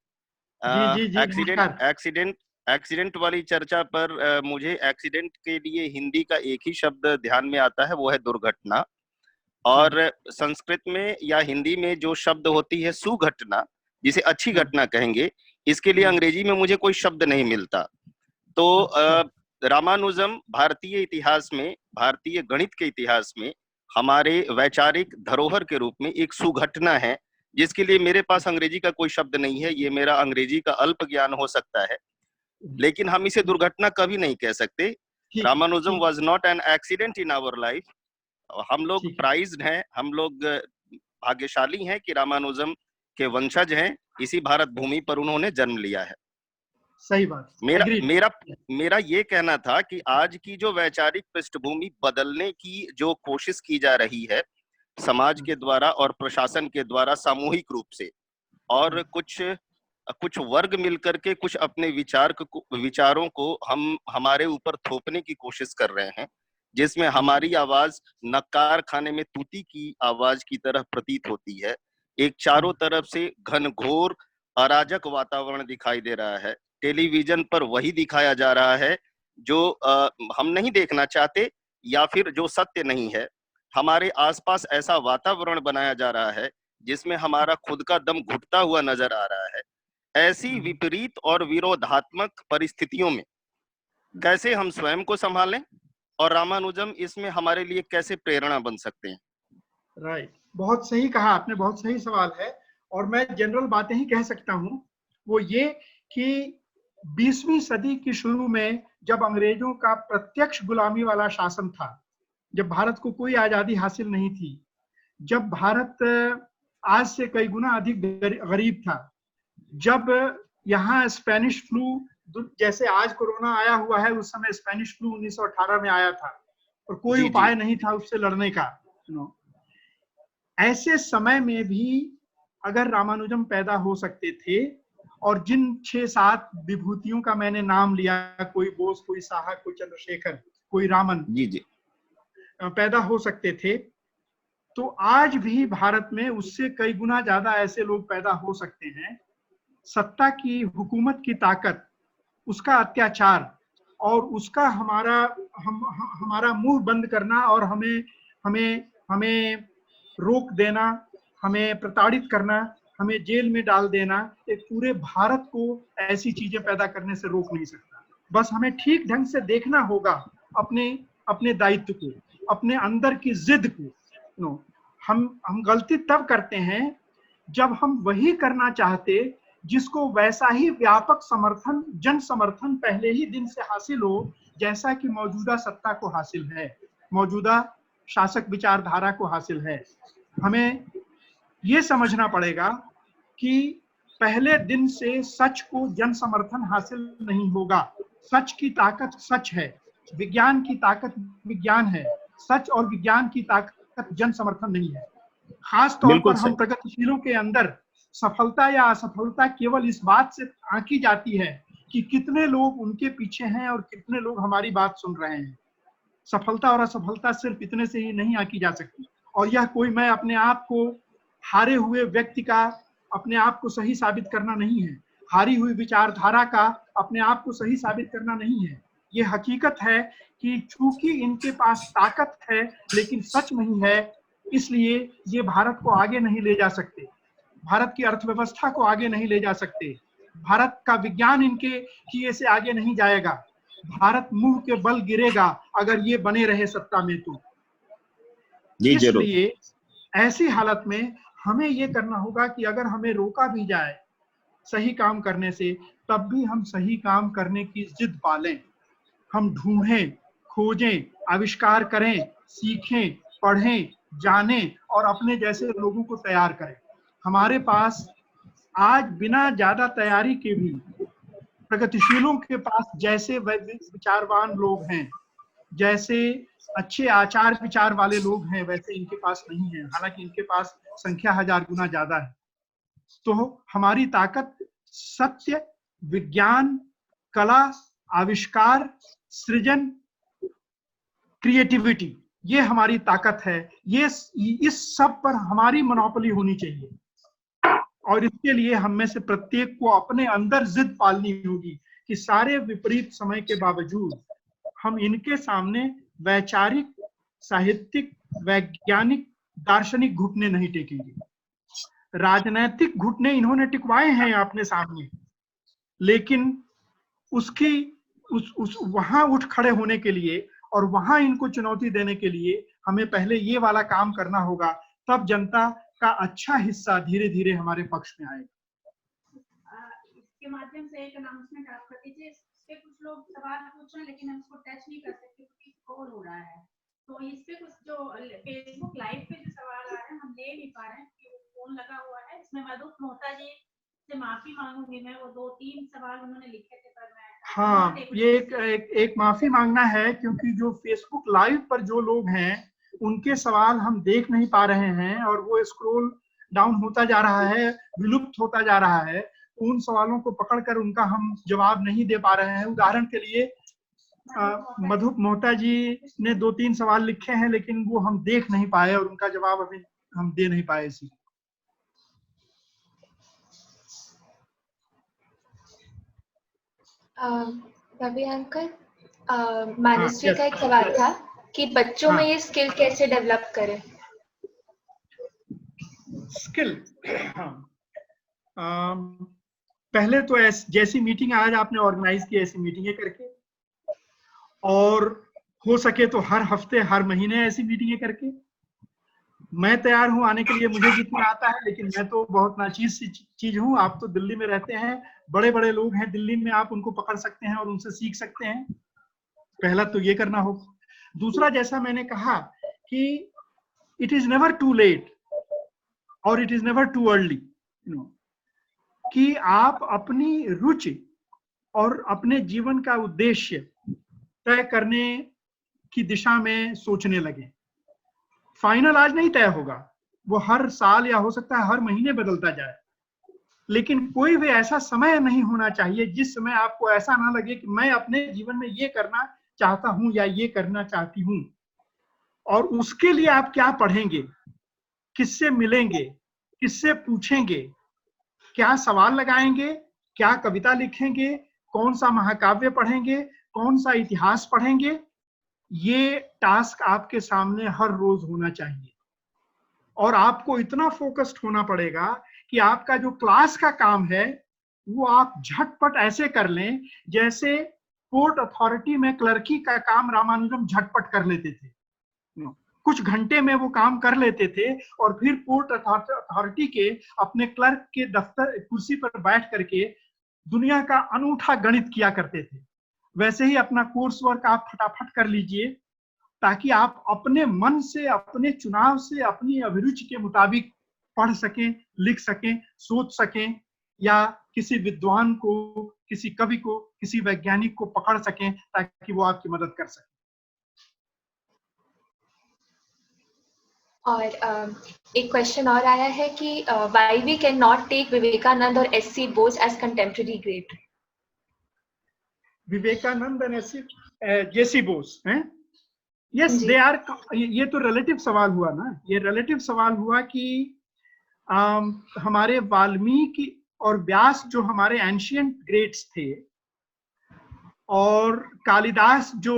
एक्सीडेंट वाली चर्चा पर मुझे एक्सीडेंट के लिए हिंदी का एक ही शब्द ध्यान में आता है, वो है दुर्घटना। और संस्कृत में या हिंदी में जो शब्द होती है सुघटना, जिसे अच्छी घटना कहेंगे, इसके लिए अंग्रेजी में मुझे कोई शब्द नहीं मिलता। तो रामानुजम भारतीय इतिहास में, भारतीय गणित के इतिहास में हमारे वैचारिक धरोहर के रूप में एक सुघटना है, जिसके लिए मेरे पास अंग्रेजी का कोई शब्द नहीं है। ये मेरा अंग्रेजी का अल्प ज्ञान हो सकता है, लेकिन हम इसे दुर्घटना कभी नहीं कह सकते। Ramanujan was not an accident in our life. हम लोग प्राइज्ड हैं, हम लोग भाग्यशाली हैं कि रामानुजम के वंशज हैं, इसी भारत भूमि पर उन्होंने जन्म लिया है। सही बात। मेरा ये कहना था कि आज की जो वैचारिक पृष्ठभूमि बदलने की जो कोशिश की जा रही है समाज के द्वारा और प्रशासन के द्वारा सामूहिक रूप से, और कुछ वर्ग मिलकर के कुछ अपने विचारों को हमारे ऊपर थोपने की कोशिश कर रहे हैं, जिसमें हमारी आवाज नक्कार खाने में तूती की आवाज की तरह प्रतीत होती है। एक चारों तरफ से घनघोर अराजक वातावरण दिखाई दे रहा है। टेलीविजन पर वही दिखाया जा रहा है जो हम नहीं देखना चाहते, या फिर जो सत्य नहीं है। हमारे आसपास ऐसा वातावरण बनाया जा रहा है जिसमें हमारा खुद का दम घुटता हुआ नजर आ रहा है। ऐसी विपरीत और विरोधात्मक परिस्थितियों में कैसे हम स्वयं को संभालें, और रामानुजम इसमें हमारे लिए कैसे प्रेरणा बन सकते हैं? राइट, बहुत सही कहा आपने, बहुत सही सवाल है। और मैं जनरल बातें ही कह सकता हूँ, वो ये कि 20वीं सदी की शुरू में जब अंग्रेजों का प्रत्यक्ष गुलामी वाला शासन था, जब भारत को कोई आजादी हासिल नहीं थी, जब भारत आज से कई गुना अधिक गरीब था, जब यहाँ स्पेनिश फ्लू, जैसे आज कोरोना आया हुआ है, उस समय स्पेनिश फ्लू 1918 में आया था और कोई उपाय नहीं था उससे लड़ने का। ऐसे समय में भी अगर रामानुजम पैदा हो सकते थे, और जिन 6-7 विभूतियों का मैंने नाम लिया, कोई बोस, कोई साहा, कोई चंद्रशेखर, कोई रामन, पैदा हो सकते थे, तो आज भी भारत में उससे कई गुना ज्यादा ऐसे लोग पैदा हो सकते हैं। सत्ता की, हुकूमत की ताकत, उसका अत्याचार और उसका हमारा मुंह बंद करना और हमें रोक देना, हमें प्रताड़ित करना, हमें जेल में डाल देना, एक पूरे भारत को ऐसी चीजें पैदा करने से रोक नहीं सकता। बस हमें ठीक ढंग से देखना होगा अपने दायित्व को, अपने अंदर की जिद को। हम गलती तब करते हैं जब हम वही करना चाहते जिसको वैसा ही व्यापक समर्थन, जन समर्थन पहले ही दिन से हासिल हो, जैसा कि मौजूदा सत्ता को हासिल है, मौजूदा शासक विचारधारा को हासिल है। हमें ये समझना पड़ेगा कि पहले दिन से सच को जन समर्थन हासिल नहीं होगा। सच की ताकत सच है, विज्ञान की ताकत विज्ञान है, सच और विज्ञान की ताकत जन समर्थन नहीं है। खास तौर पर हम प्रगतिशीलों के अंदर सफलता या असफलता केवल इस बात से आंकी जाती है कि कितने लोग उनके पीछे हैं और कितने लोग हमारी बात सुन रहे हैं। सफलता और असफलता सिर्फ इतने से ही नहीं आंकी जा सकती। और यह कोई, मैं अपने आप को हारे हुए व्यक्ति का अपने आप को सही साबित करना नहीं है, हारी हुई विचारधारा का अपने आप को सही साबित करना नहीं है। ये हकीकत है कि चूंकि इनके पास ताकत है लेकिन सच नहीं है, इसलिए ये भारत को आगे नहीं ले जा सकते, भारत की अर्थव्यवस्था को आगे नहीं ले जा सकते, भारत का विज्ञान इनके किए से आगे नहीं जाएगा, भारत मुंह के बल गिरेगा अगर ये बने रहे सत्ता में। तो इसलिए ऐसी हालत में हमें ये करना होगा कि अगर हमें रोका भी जाए सही काम करने से, तब भी हम सही काम करने की जिद पालें। हम ढूंढें, खोजें, आविष्कार करें, सीखें, पढ़ें, जाने और अपने जैसे लोगों को तैयार करें। हमारे पास आज बिना ज्यादा तैयारी के भी प्रगतिशीलों के पास जैसे विचारवान लोग हैं, जैसे अच्छे आचार विचार वाले लोग हैं, वैसे इनके पास नहीं है। हालांकि इनके पास संख्या 1000 गुना ज्यादा है। तो हमारी ताकत सत्य, विज्ञान, कला, आविष्कार, सृजन, क्रिएटिविटी, ये हमारी ताकत है। ये इस सब पर हमारी मोनोपोली होनी चाहिए और इसके लिए हम में से प्रत्येक को अपने अंदर जिद पालनी होगी कि सारे विपरीत समय के बावजूद हम इनके सामने वैचारिक, साहित्यिक, वैज्ञानिक, दार्शनिक घुटने नहीं टेकेंगे। राजनैतिक घुटने इन्होंने टिकवाए हैं अपने सामने, लेकिन वहां उठ खड़े होने के लिए और वहां इनको चुनौती देने के लिए हमें पहले ये वाला काम करना होगा, तब जनता का अच्छा हिस्सा धीरे धीरे हमारे पक्ष में आएगा। इसके माध्यम से एक अनाउंसमेंट आप कर दीजिए। इस पे कुछ लोग सवाल पूछ रहे हैं लेकिन हम इसको टच नहीं कर सकते क्योंकि कॉल हो रहा है। तो इस पे कुछ जो फेसबुक लाइव पे जो सवाल आ रहे हैं हम ले नहीं पा रहे हैं क्योंकि फोन लगा हुआ है। इसमें मधुप मोहता जी से माफी मांगूंगी मैं, वो 2-3 सवाल उन्होंने लिखे थे पर मैं हाँ, ये एक माफी मांगना है क्योंकि जो फेसबुक लाइव पर जो लोग हैं उनके सवाल हम देख नहीं पा रहे हैं और वो स्क्रॉल डाउन होता जा रहा है, विलुप्त होता जा रहा है। उन सवालों को पकड़कर उनका हम जवाब नहीं दे पा रहे हैं। उदाहरण के लिए मधुप मोहता जी ने 2-3 सवाल लिखे हैं लेकिन वो हम देख नहीं पाए और उनका जवाब अभी हम दे नहीं पाए। इसी रवि अंकल, मानसरी का एक सवाल था कि बच्चों में ये स्किल कैसे डेवलप करें। स्किल, पहले तो जैसी मीटिंग आज आपने ऑर्गेनाइज की, ऐसी मीटिंगें करके, और हो सके तो हर हफ्ते हर महीने ऐसी मीटिंगें करके। मैं तैयार हूं आने के लिए, मुझे जितना आता है, लेकिन मैं तो बहुत नाचीज सी चीज हूं। आप तो दिल्ली में रहते हैं, बड़े बड़े लोग हैं दिल्ली में, आप उनको पकड़ सकते हैं और उनसे सीख सकते हैं। पहला तो ये करना होगा। दूसरा, जैसा मैंने कहा कि it is never too late और it is never too early, कि आप अपनी रुचि और अपने जीवन का उद्देश्य तय करने की दिशा में सोचने लगे। फाइनल आज नहीं तय होगा, वो हर साल या हो सकता है हर महीने बदलता जाए, लेकिन कोई भी ऐसा समय नहीं होना चाहिए जिस समय आपको ऐसा ना लगे कि मैं अपने जीवन में ये करना चाहता हूं या ये करना चाहती हूं। और उसके लिए आप क्या पढ़ेंगे, किससे मिलेंगे, किससे पूछेंगे, क्या सवाल लगाएंगे, क्या कविता लिखेंगे, कौन सा महाकाव्य पढ़ेंगे, कौन सा इतिहास पढ़ेंगे, ये टास्क आपके सामने हर रोज होना चाहिए। और आपको इतना फोकस्ड होना पड़ेगा कि आपका जो क्लास का काम है वो आप झटपट ऐसे कर लें जैसे पोर्ट अथॉरिटी में क्लर्की का काम रामानुजम झटपट कर लेते थे। कुछ घंटे में वो काम कर लेते थे और फिर पोर्ट अथॉरिटी के अपने क्लर्क के दफ्तर कुर्सी पर बैठ करके दुनिया का अनूठा गणित किया करते थे। वैसे ही अपना कोर्स वर्क आप फटाफट कर लीजिए ताकि आप अपने मन से, अपने चुनाव से, अपनी अभिरुचि के मुताबिक पढ़ सकें, लिख सकें, सोच सकें, या किसी विद्वान को, किसी कवि को, किसी वैज्ञानिक को पकड़ सकें ताकि वो आपकी मदद कर सके। और एक क्वेश्चन और आया है कि why we can not take Vivekananda और S C. Bose as contemporary great. Vivekananda and J C. Bose हैं? Yes, they are. ये तो रिलेटिव सवाल हुआ ना, ये रिलेटिव सवाल हुआ कि हमारे वाल्मीकि और व्यास जो हमारे एंशिएंट ग्रेट्स थे, और कालिदास जो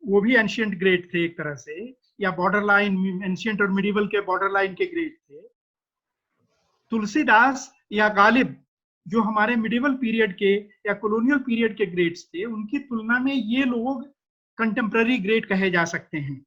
वो भी एंशिएंट ग्रेट थे एक तरह से, या बॉर्डर लाइन, एंशिएंट और मिडिवल के बॉर्डर लाइन के ग्रेट थे। तुलसीदास या गालिब जो हमारे मिडिवल पीरियड के या कॉलोनियल पीरियड के ग्रेट्स थे, उनकी तुलना में ये लोग कंटेम्पररी ग्रेट कहे जा सकते हैं।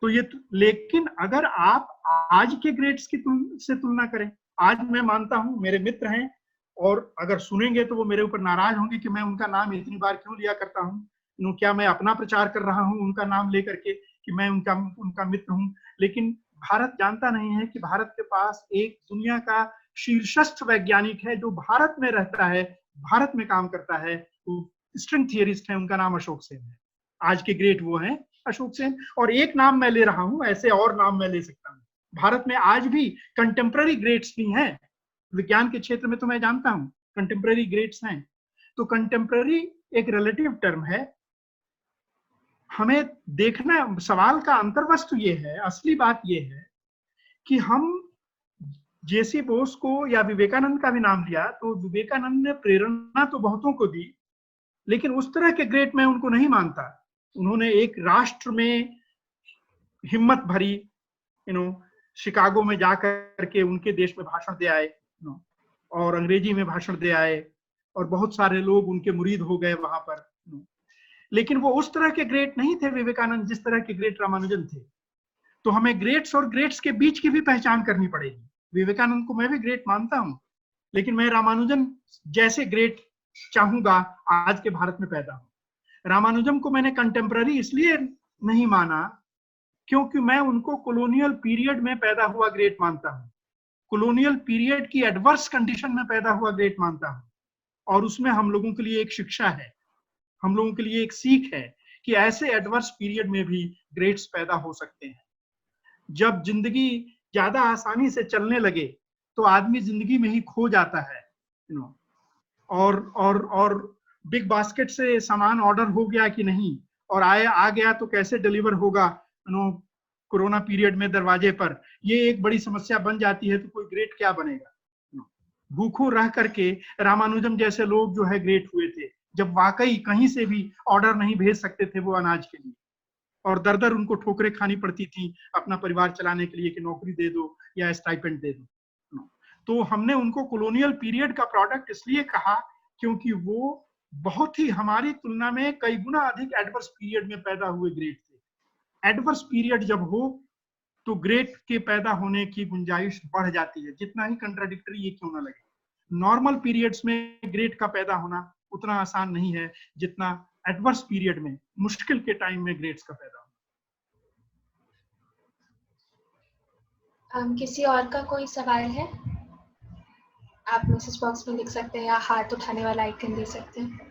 तो ये, लेकिन अगर आप आज के ग्रेट्स की से तुलना करें, आज मैं मानता हूं मेरे मित्र हैं और अगर सुनेंगे तो वो मेरे ऊपर नाराज होंगे कि मैं उनका नाम इतनी बार क्यों लिया करता हूं। क्या मैं अपना प्रचार कर रहा हूं उनका नाम लेकर के? कि मैं उनका मित्र हूं, लेकिन भारत जानता नहीं है कि भारत के पास एक दुनिया का शीर्षस्थ वैज्ञानिक है जो भारत में रहता है, भारत में काम करता है, स्ट्रिंग थियरिस्ट है, उनका नाम अशोक सेन है। आज के ग्रेट वो हैं अशोक सेन। और एक नाम मैं ले रहा हूं, ऐसे और नाम मैं ले सकता हूं। भारत में आज भी कंटेम्पररी ग्रेट्स भी हैं, विज्ञान के क्षेत्र में तो मैं जानता हूं कंटेम्पररी ग्रेट्स हैं। तो कंटेम्पररी एक रिलेटिव टर्म है। हमें देखना, सवाल का अंतर्वस्तु ये है, असली बात ये है कि हम जेसी बोस को या विवेकानंद का भी नाम लिया, तो विवेकानंद ने प्रेरणा तो बहुतों को दी, लेकिन उस तरह के ग्रेट मैं उनको नहीं मानता। उन्होंने एक राष्ट्र में हिम्मत भरी, शिकागो में जाकर के उनके देश में भाषण दे आए, और अंग्रेजी में भाषण दे आए, और बहुत सारे लोग उनके मुरीद हो गए वहां पर। लेकिन वो उस तरह के ग्रेट नहीं थे विवेकानंद जिस तरह के ग्रेट रामानुजन थे। तो हमें ग्रेट्स और ग्रेट्स के बीच की भी पहचान करनी पड़ेगी। विवेकानंद को मैं भी ग्रेट मानता हूं, लेकिन मैं रामानुजन जैसे ग्रेट चाहूंगा आज के भारत में पैदा हो। रामानुजम को मैंने कंटेम्पररी इसलिए नहीं माना क्योंकि मैं उनको कॉलोनियल पीरियड में पैदा हुआ ग्रेट मानता हूं, कॉलोनियल पीरियड की एडवर्स कंडीशन में पैदा हुआ ग्रेट मानता हूं। और उसमें हम लोगों के लिए एक शिक्षा है, हम लोगों के लिए एक सीख है कि ऐसे एडवर्स पीरियड में भी ग्रेट्स पैदा हो सकते हैं। जब जिंदगी ज्यादा आसानी से चलने लगे तो आदमी जिंदगी में ही खो जाता है, और बिग बास्केट से सामान ऑर्डर हो गया कि नहीं, और आ गया तो कैसे डिलीवर होगा, कोरोना पीरियड में दरवाजे पर, ये एक बड़ी समस्या बन जाती है। तो कोई ग्रेट क्या बनेगा? भूखों रह करके रामानुजम जैसे लोग जो है ग्रेट हुए थे, जब वाकई कहीं से भी ऑर्डर नहीं भेज सकते थे वो अनाज के लिए, और दर दर उनको ठोकरें खानी पड़ती थी अपना परिवार चलाने के लिए कि नौकरी दे दो या स्टाइपेंड दे दो। तो हमने उनको कॉलोनियल पीरियड का प्रोडक्ट इसलिए कहा क्योंकि वो बहुत ही हमारी तुलना में कई गुना अधिक एडवर्स पीरियड में पैदा हुए ग्रेट थे। एडवर्स पीरियड जब हो तो ग्रेट के पैदा होने की गुंजाइश बढ़ जाती है, जितना ही कंट्राडिक्टरी ये क्यों ना लगे। नॉर्मल पीरियड्स में ग्रेट का पैदा होना उतना आसान नहीं है जितना एडवर्स पीरियड में, मुश्किल के टाइम में ग्रेट्स का पैदा होना। किसी और का कोई सवाल है? आप मैसेज बॉक्स में लिख सकते हैं या हाथ उठाने वाला आइकन दे सकते हैं।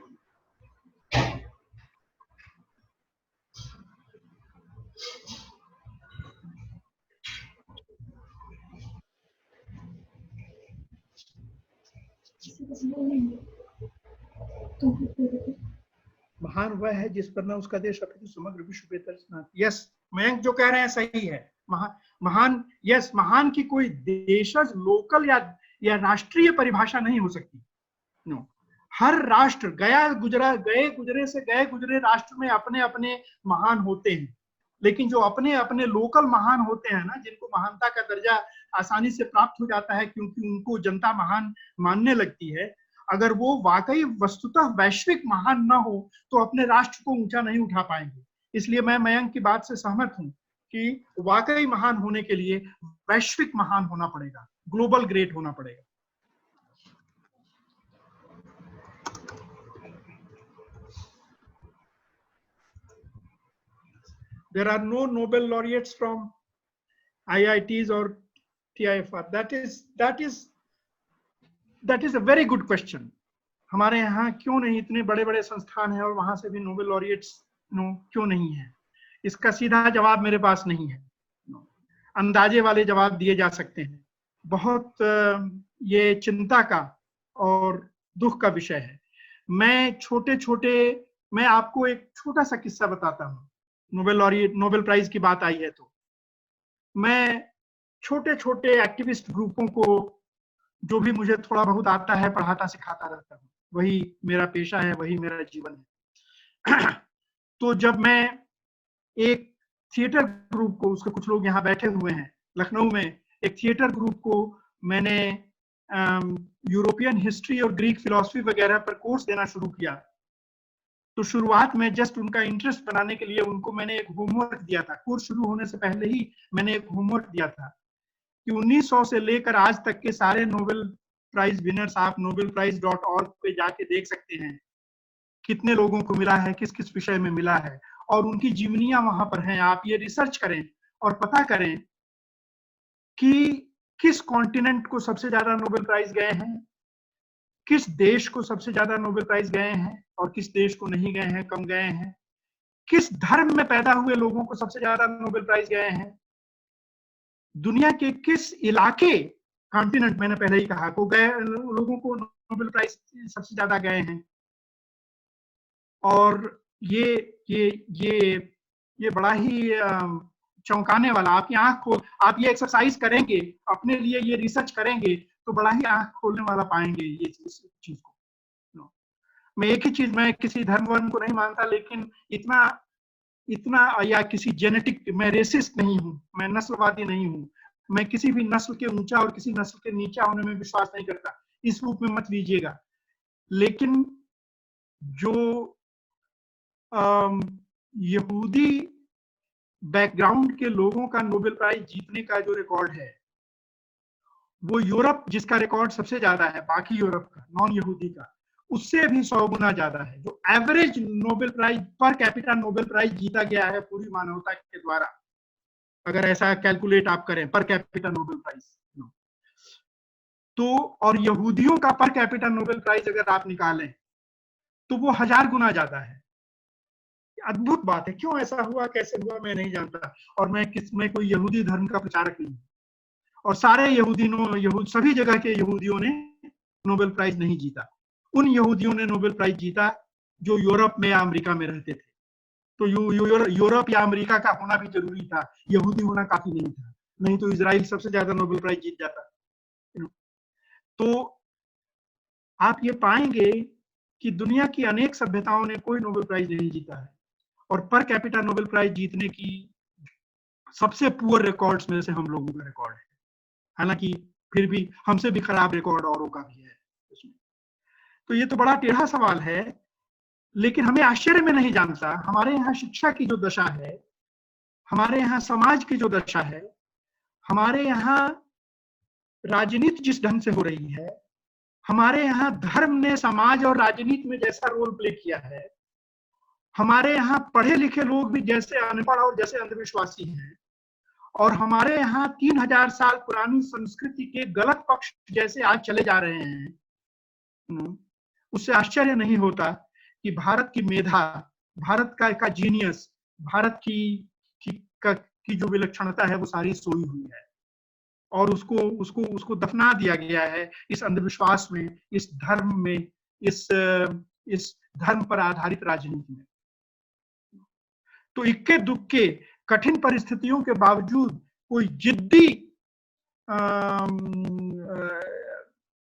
महान वह है जिस पर न उसका देश अपितु समग्र विश्व पे तरसना। यस, मयंक जो कह रहे हैं सही है। महान, यस, महान की कोई देशज, लोकल या राष्ट्रीय परिभाषा नहीं हो सकती। नो, हर राष्ट्र गए गुजरे राष्ट्र में अपने अपने महान होते हैं, लेकिन जो अपने अपने लोकल महान होते हैं ना, जिनको महानता का दर्जा आसानी से प्राप्त हो जाता है क्योंकि उनको जनता महान मानने लगती है, अगर वो वाकई वस्तुतः वैश्विक महान ना हो तो अपने राष्ट्र को ऊंचा नहीं उठा पाएंगे। इसलिए मैं मयंक की बात से सहमत हूं कि वाकई महान होने के लिए वैश्विक महान होना पड़ेगा, ग्लोबल ग्रेट होना पड़ेगा। There are no Nobel laureates from IITs or TIFR. That is a very good question. हमारे यहाँ क्यों नहीं इतने बड़े बड़े संस्थान हैं और वहां से भी नोबेल लॉरिएट्स क्यों नहीं है? इसका सीधा जवाब मेरे पास नहीं है। अंदाजे वाले जवाब दिए जा सकते हैं। बहुत ये चिंता का और दुख का विषय है। मैं आपको एक छोटा सा किस्सा बताता हूँ। नोबेल प्राइज की बात आई है तो मैं छोटे छोटे एक्टिविस्ट ग्रुपों को, जो भी मुझे थोड़ा बहुत आता है, पढ़ाता सिखाता रहता हूँ। वही मेरा पेशा है, वही मेरा जीवन है। तो जब मैं एक थिएटर ग्रुप को, उसके कुछ लोग यहाँ बैठे हुए हैं लखनऊ में, एक थिएटर ग्रुप को मैंने यूरोपियन हिस्ट्री और ग्रीक फिलॉसफी वगैरह पर कोर्स देना शुरू किया। तो शुरुआत में जस्ट उनका इंटरेस्ट बनाने के लिए उनको मैंने एक होमवर्क दिया था। कोर्स शुरू होने से पहले ही मैंने एक होमवर्क दिया था कि 1900 से लेकर आज तक के सारे नोबेल प्राइज विनर्स आप nobelprize.org पे जाके देख सकते हैं कितने लोगों को मिला है, किस किस विषय में मिला है, और उनकी जीवनियां वहां पर हैं। आप ये रिसर्च करें और पता करें कि किस कॉन्टिनेंट को सबसे ज्यादा नोबेल प्राइज गए हैं, किस देश को सबसे ज्यादा नोबेल प्राइज गए हैं और किस देश को नहीं गए हैं, कम गए हैं, किस धर्म में पैदा हुए लोगों को सबसे ज्यादा नोबेल प्राइज गए हैं, दुनिया के किस इलाके, कॉन्टिनेंट मैंने पहले ही कहा, को गए लोगों को नोबेल प्राइज सबसे ज्यादा गए हैं। और ये बड़ा ही चौंकाने वाला, आप ये आंख खोल, आप ये एक्सरसाइज करेंगे, अपने लिए ये रिसर्च करेंगे तो बड़ा ही आंख खोलने वाला पाएंगे ये चीज को। मैं एक ही चीज, मैं किसी धर्म वर्म को नहीं मानता, लेकिन इतना या किसी जेनेटिक, मैं रेसिस्ट नहीं हूं, मैं नस्लवादी नहीं हूं, मैं किसी भी नस्ल के ऊंचा और किसी नस्ल के नीचा होने में विश्वास नहीं करता, इस रूप में मत लीजिएगा। लेकिन जो यहूदी बैकग्राउंड के लोगों का नोबेल प्राइज जीतने का जो रिकॉर्ड है, वो यूरोप जिसका रिकॉर्ड सबसे ज्यादा है, बाकी यूरोप का, नॉन यहूदी का, उससे भी 100 गुना ज्यादा है। जो average Nobel prize per capita Nobel prize जीता गया है पूरी मानवता के द्वारा, अगर ऐसा कैलकुलेट आप करें पर कैपिटा नोबेल प्राइज, तो और यहूदियों का पर कैपिटा नोबेल प्राइज अगर आप निकालें तो वो 1000 गुना ज्यादा है। अद्भुत बात है। क्यों ऐसा हुआ, कैसे हुआ, मैं नहीं जानता। और मैं कोई यहूदी धर्म का प्रचारक नहीं, और सारे सभी जगह के यहूदियों ने नोबेल प्राइज नहीं जीता। उन यहूदियों ने नोबेल प्राइज जीता जो यूरोप में या अमेरिका में रहते थे। तो यूरोप या अमेरिका का होना भी जरूरी था, यहूदी होना काफी नहीं था, नहीं तो इजराइल सबसे ज्यादा नोबेल प्राइज जीत जाता। तो आप ये पाएंगे कि दुनिया की अनेक सभ्यताओं ने कोई नोबेल प्राइज नहीं जीता है, और पर कैपिटा नोबेल प्राइज जीतने की सबसे पुअर रिकॉर्ड्स में से हम लोगों का रिकॉर्ड है। हालांकि फिर भी हमसे भी खराब रिकॉर्ड औरों का भी है उसमें। तो ये तो बड़ा टेढ़ा सवाल है, लेकिन हमें आश्चर्य में नहीं जानता। हमारे यहाँ शिक्षा की जो दशा है, हमारे यहाँ समाज की जो दशा है, हमारे यहाँ राजनीति जिस ढंग से हो रही है, हमारे यहाँ धर्म ने समाज और राजनीति में जैसा रोल प्ले किया है, हमारे यहाँ पढ़े लिखे लोग भी जैसे अनपढ़ और जैसे अंधविश्वासी हैं, और हमारे यहाँ 3000 साल पुरानी संस्कृति के गलत पक्ष जैसे आज चले जा रहे हैं, उससे आश्चर्य नहीं होता कि भारत की मेधा, भारत का जीनियस, भारत की जो विलक्षणता है वो सारी सोई हुई है, और उसको दफना दिया गया है इस अंधविश्वास में, इस धर्म में, इस धर्म पर आधारित राजनीति में। तो इक्के दुक्के कठिन परिस्थितियों के बावजूद कोई जिद्दी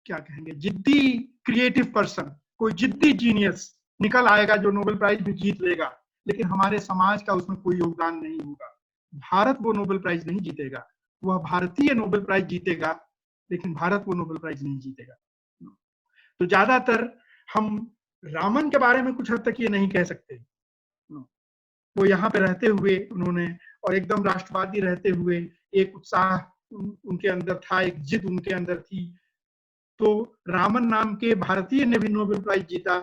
क्या कहेंगे, जिद्दी क्रिएटिव पर्सन, कोई जिद्दी जीनियस निकल आएगा जो नोबेल प्राइज भी जीत लेगा, लेकिन हमारे समाज का उसमें कोई योगदान नहीं होगा। भारत वो नोबेल प्राइज नहीं जीतेगा, वह भारतीय नोबेल प्राइज जीतेगा, लेकिन भारत वो नोबेल प्राइज नहीं जीतेगा। तो ज्यादातर हम रामन के बारे में कुछ हद तक ये नहीं कह सकते। वो यहाँ पे रहते हुए उन्होंने, और एकदम राष्ट्रवादी रहते हुए, एक उत्साह उनके अंदर था, एक जिद उनके अंदर थी। तो रामन नाम के भारतीय ने भी नोबेल प्राइज जीता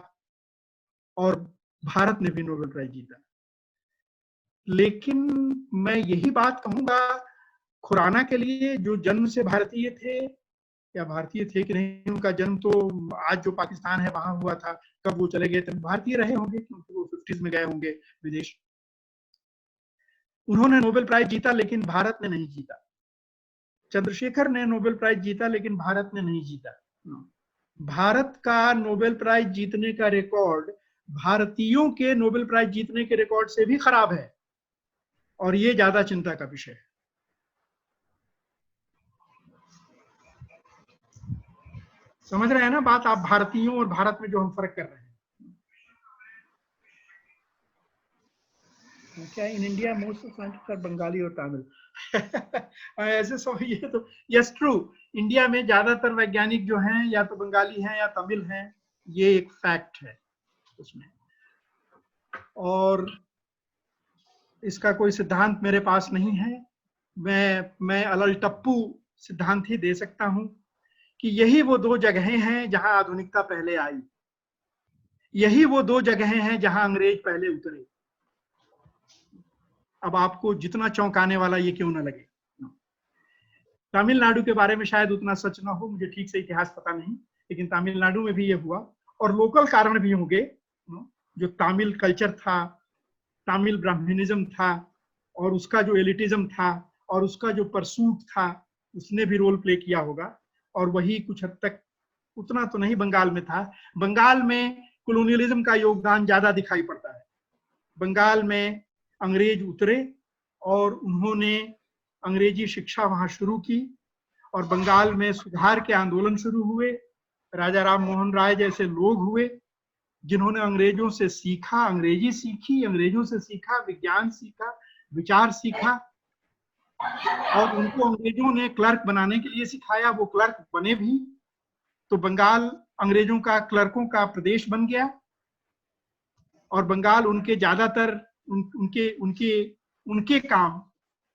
और भारत ने भी नोबेल प्राइज जीता। लेकिन मैं यही बात कहूंगा खुराना के लिए, जो जन्म से भारतीय थे, या भारतीय थे कि नहीं, उनका जन्म तो आज जो पाकिस्तान है वहां हुआ था, कब वो चले गए थे, भारतीय रहे होंगे क्योंकि वो 50s में गए होंगे विदेश। उन्होंने नोबेल प्राइज जीता लेकिन भारत ने नहीं जीता। चंद्रशेखर ने नोबेल प्राइज जीता लेकिन भारत ने नहीं जीता। भारत का नोबेल प्राइज जीतने का रिकॉर्ड भारतीयों के नोबेल प्राइज जीतने के रिकॉर्ड से भी खराब है, और ये ज्यादा चिंता का विषय है। समझ रहे हैं ना बात आप, भारतीयों और भारत में जो हम फर्क कर रहे हैं। क्या in India most of scientist are Bengali और तमिल। ऐसे समझिए तो यस ट्रू, इंडिया में ज्यादातर वैज्ञानिक जो हैं या तो बंगाली हैं या तमिल हैं, ये एक फैक्ट है उसमें। और इसका कोई सिद्धांत मेरे पास नहीं है, मैं अलल टप्पू सिद्धांत ही दे सकता हूं कि यही वो दो जगहें हैं जहां आधुनिकता पहले आई, यही वो दो जगहें हैं जहां अंग्रेज पहले उतरे। अब आपको जितना चौंकाने वाला ये क्यों ना लगे। तमिलनाडु के बारे में शायद उतना सच ना हो, मुझे ठीक से इतिहास पता नहीं, लेकिन तमिलनाडु में भी ये हुआ और लोकल कारण भी होंगे। जो तमिल कल्चर था, तमिल ब्राह्मणिज्म था और उसका जो एलिटिज्म था और उसका जो परसूट था, उसने भी रोल प्ले किया होगा। और वही कुछ हद तक, उतना तो नहीं बंगाल में था। बंगाल में कॉलोनियलिज्म का योगदान ज्यादा दिखाई पड़ता है। बंगाल में अंग्रेज उतरे और उन्होंने अंग्रेजी शिक्षा वहां शुरू की और बंगाल में सुधार के आंदोलन शुरू हुए। राजा राम मोहन राय जैसे लोग हुए जिन्होंने अंग्रेजों से सीखा, अंग्रेजी सीखी, अंग्रेजों से सीखा, विज्ञान सीखा, विचार सीखा और उनको अंग्रेजों ने क्लर्क बनाने के लिए सिखाया। वो क्लर्क बने भी, तो बंगाल अंग्रेजों का क्लर्कों का प्रदेश बन गया और बंगाल उनके ज्यादातर उनके उनके उनके काम,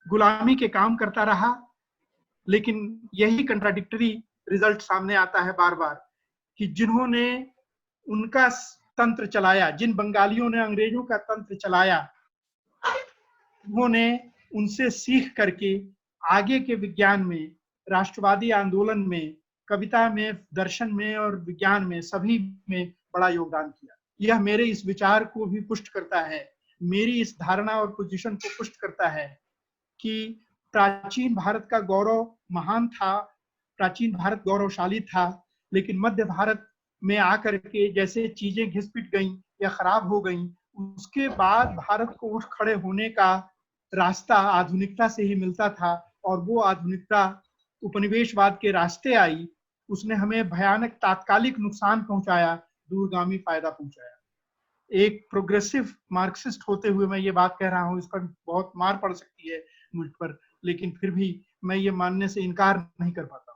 गुलामी के काम करता रहा। लेकिन यही कंट्राडिक्टरी रिजल्ट सामने आता है बार बार कि जिन्होंने उनका तंत्र चलाया, जिन बंगालियों ने अंग्रेजों का तंत्र चलाया, उन्होंने उनसे सीख करके आगे के विज्ञान में, राष्ट्रवादी आंदोलन में, कविता में, दर्शन में और विज्ञान में, सभी में बड़ा योगदान किया। यह मेरे इस विचार को भी पुष्ट करता है, मेरी इस धारणा और पोजीशन को पुष्ट करता है कि प्राचीन भारत का गौरव महान था, प्राचीन भारत गौरवशाली था, लेकिन मध्य भारत में आकर के जैसे चीजें घिस-पिट गईं या खराब हो गईं, उसके बाद भारत को उठ खड़े होने का रास्ता आधुनिकता से ही मिलता था और वो आधुनिकता उपनिवेशवाद के रास्ते आई। उसने हमें भयानक तात्कालिक नुकसान पहुंचाया, दूरगामी फायदा पहुंचाया। एक प्रोग्रेसिव मार्क्सिस्ट होते हुए मैं ये बात कह रहा हूँ, इस पर बहुत मार पड़ सकती है मुझ पर, लेकिन फिर भी मैं ये मानने से इनकार नहीं कर पाता।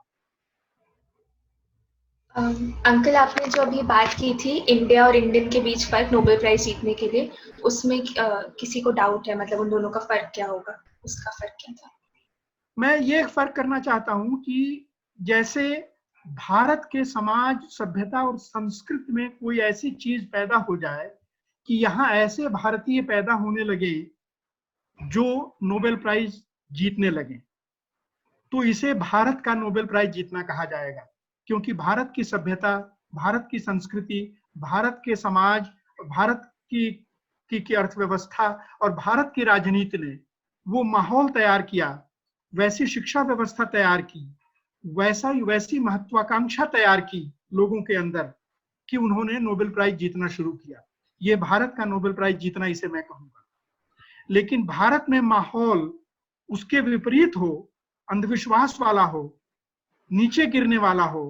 अंकल, आपने जो अभी बात की थी इंडिया और इंडियन के बीच फर्क नोबेल प्राइज जीतने के लिए, उसमें किसी को डाउट है, मतलब उन दोनों का फर्क क्या होगा, उसका फर्क क्या था? मैं ये फर्क करना चाहता हूँ कि जैसे भारत के समाज, सभ्यता और संस्कृति में कोई ऐसी चीज पैदा हो जाए कि यहाँ ऐसे भारतीय पैदा होने लगे जो नोबेल प्राइज जीतने लगे, तो इसे भारत का नोबेल प्राइज जीतना कहा जाएगा। क्योंकि भारत की सभ्यता, भारत की संस्कृति, भारत के समाज, भारत की अर्थव्यवस्था और भारत की राजनीति ने वो माहौल तैयार किया, वैसी शिक्षा व्यवस्था तैयार की, वैसी महत्वाकांक्षा तैयार की लोगों के अंदर कि उन्होंने नोबेल प्राइज जीतना शुरू किया। ये भारत का नोबेल प्राइज जीतना, इसे मैं कहूंगा। लेकिन भारत में माहौल उसके विपरीत हो, अंधविश्वास वाला हो, नीचे गिरने वाला हो,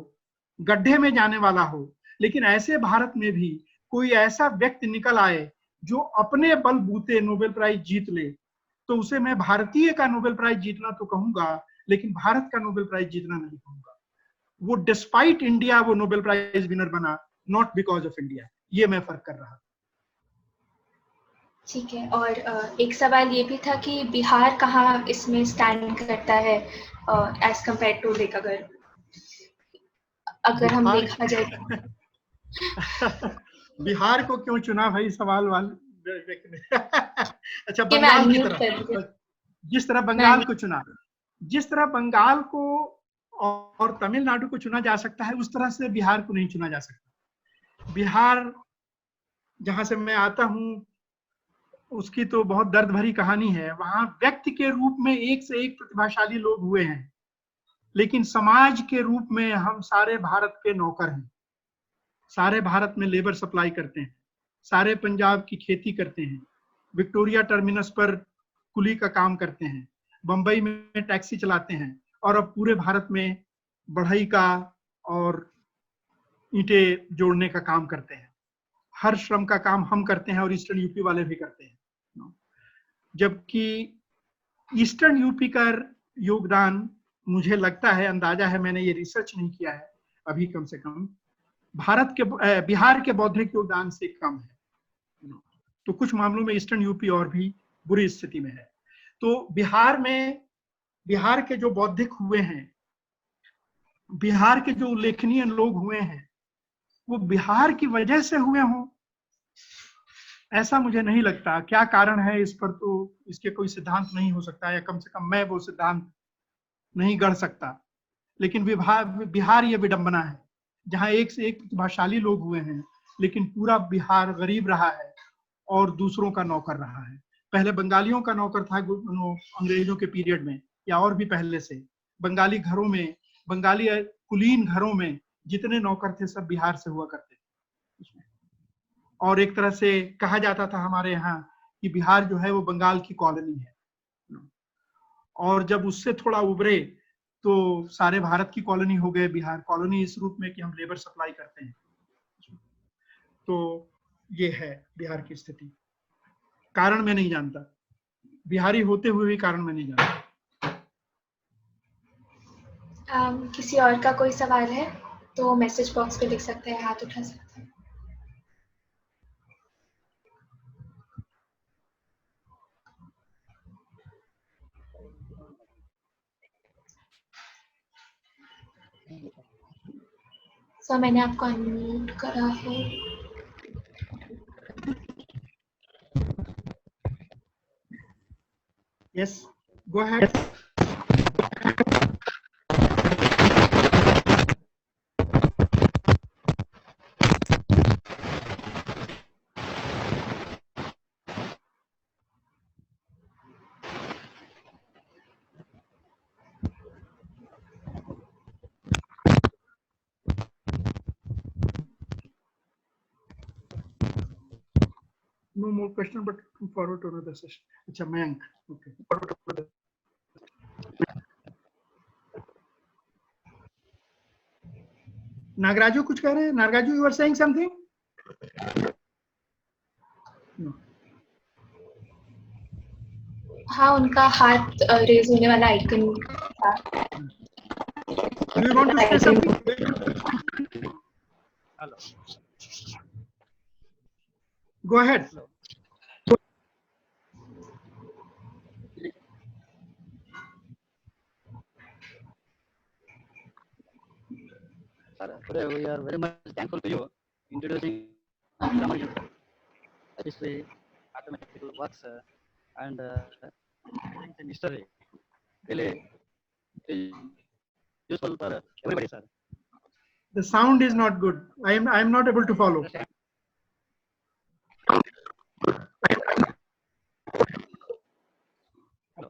गड्ढे में जाने वाला हो, लेकिन ऐसे भारत में भी कोई ऐसा व्यक्ति निकल आए जो अपने बलबूते नोबेल प्राइज जीत ले, तो उसे मैं भारतीय का नोबेल प्राइज जीतना तो कहूंगा, लेकिन भारत का नोबेल प्राइज जीतना नहीं कहूंगा। वो डिस्पाइट इंडिया वो नोबेल प्राइज विनर बना, नॉट बिकॉज ऑफ इंडिया। ये मैं फर्क कर रहा। ठीक है। और एक सवाल ये भी था कि बिहार कहाँ इसमें स्टैंड करता है एज कम्पेयर टू, अगर हम देखा जाए बिहार को क्यों चुना भाई, सवाल अच्छा, बंगाल की तरह, जिस तरह बंगाल को चुना, जिस तरह बंगाल को और तमिलनाडु को चुना जा सकता है, उस तरह से बिहार को नहीं चुना जा सकता। बिहार जहां से मैं आता हूं उसकी तो बहुत दर्द भरी कहानी है। वहां व्यक्ति के रूप में एक से एक प्रतिभाशाली लोग हुए हैं, लेकिन समाज के रूप में हम सारे भारत के नौकर हैं। सारे भारत में लेबर सप्लाई करते हैं, सारे पंजाब की खेती करते हैं, विक्टोरिया टर्मिनस पर कुली का काम करते हैं, बंबई में टैक्सी चलाते हैं और अब पूरे भारत में बढ़ई का और ईंटें जोड़ने का काम करते हैं। हर श्रम का काम हम करते हैं और ईस्टर्न यूपी वाले भी करते हैं। जबकि ईस्टर्न यूपी का योगदान, मुझे लगता है, अंदाजा है, मैंने ये रिसर्च नहीं किया है अभी, कम से कम बिहार के बौद्धिक योगदान से कम है। तो कुछ मामलों में ईस्टर्न यूपी और भी बुरी स्थिति में है। तो बिहार के जो बौद्धिक हुए हैं, बिहार के जो उल्लेखनीय लोग हुए हैं, वो बिहार की वजह से हुए हों, ऐसा मुझे नहीं लगता। क्या कारण है इस पर तो इसके कोई सिद्धांत नहीं हो सकता, या कम से कम मैं वो सिद्धांत नहीं गढ़ सकता। लेकिन बिहार ये विडंबना है, जहाँ एक से एक प्रतिभाशाली लोग हुए हैं, लेकिन पूरा बिहार गरीब रहा है और दूसरों का नौकर रहा है। पहले बंगालियों का नौकर था अंग्रेजों के पीरियड में, या और भी पहले से। बंगाली घरों में, बंगाली कुलीन घरों में जितने नौकर थे सब बिहार से हुआ करते थे। और एक तरह से कहा जाता था हमारे यहाँ कि बिहार जो है वो बंगाल की कॉलोनी है। और जब उससे थोड़ा उभरे तो सारे भारत की कॉलोनी हो गए बिहार। कॉलोनी इस रूप में कि हम लेबर सप्लाई करते हैं। तो ये है बिहार की स्थिति। कारण मैं नहीं जानता, बिहारी होते हुए भी कारण मैं नहीं जानता। किसी और का कोई सवाल है तो मैसेज बॉक्स पे लिख सकते हैं, हाथ उठा सकते हैं। मैंने आपको अनम्यूट करा है। Yes, go ahead. No more question, but forward to another session. अच्छा, Mayank. Okay. नागराजू कुछ कह रहे हैं? Nagaraju, you were saying something? No. हाँ, उनका हाथ रेज होने वाला आइकन था। Do you want to say something? Hello. Go ahead. Hello. Sir, today we are very much thankful to you introducing grammar history, mathematical works, and in history. Really useful for everybody, sir. The sound is not good. I am not able to follow. Hello.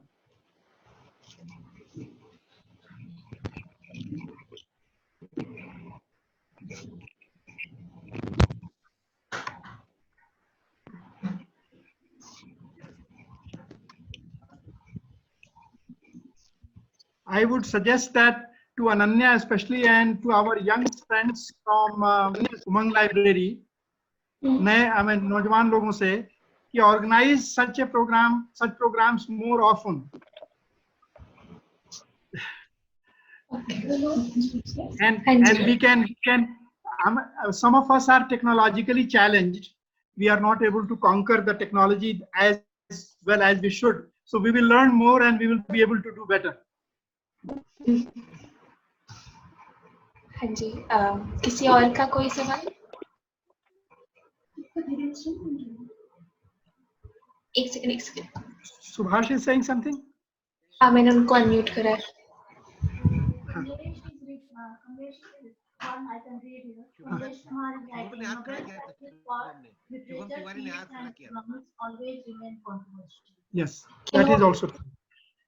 I would suggest that to Ananya especially, and to our young friends from Umang Library, नौजवान लोगों से कि organize such programs more often. And we can some of us are technologically challenged. We are not able to conquer the technology as well as we should. So we will learn more and we will be able to do better. हाँ जी, किसी और का कोई सवाल? एक second. Subhash is saying something? हाँ, मैंने उनको अनम्यूट करा है। Yes, that is also true.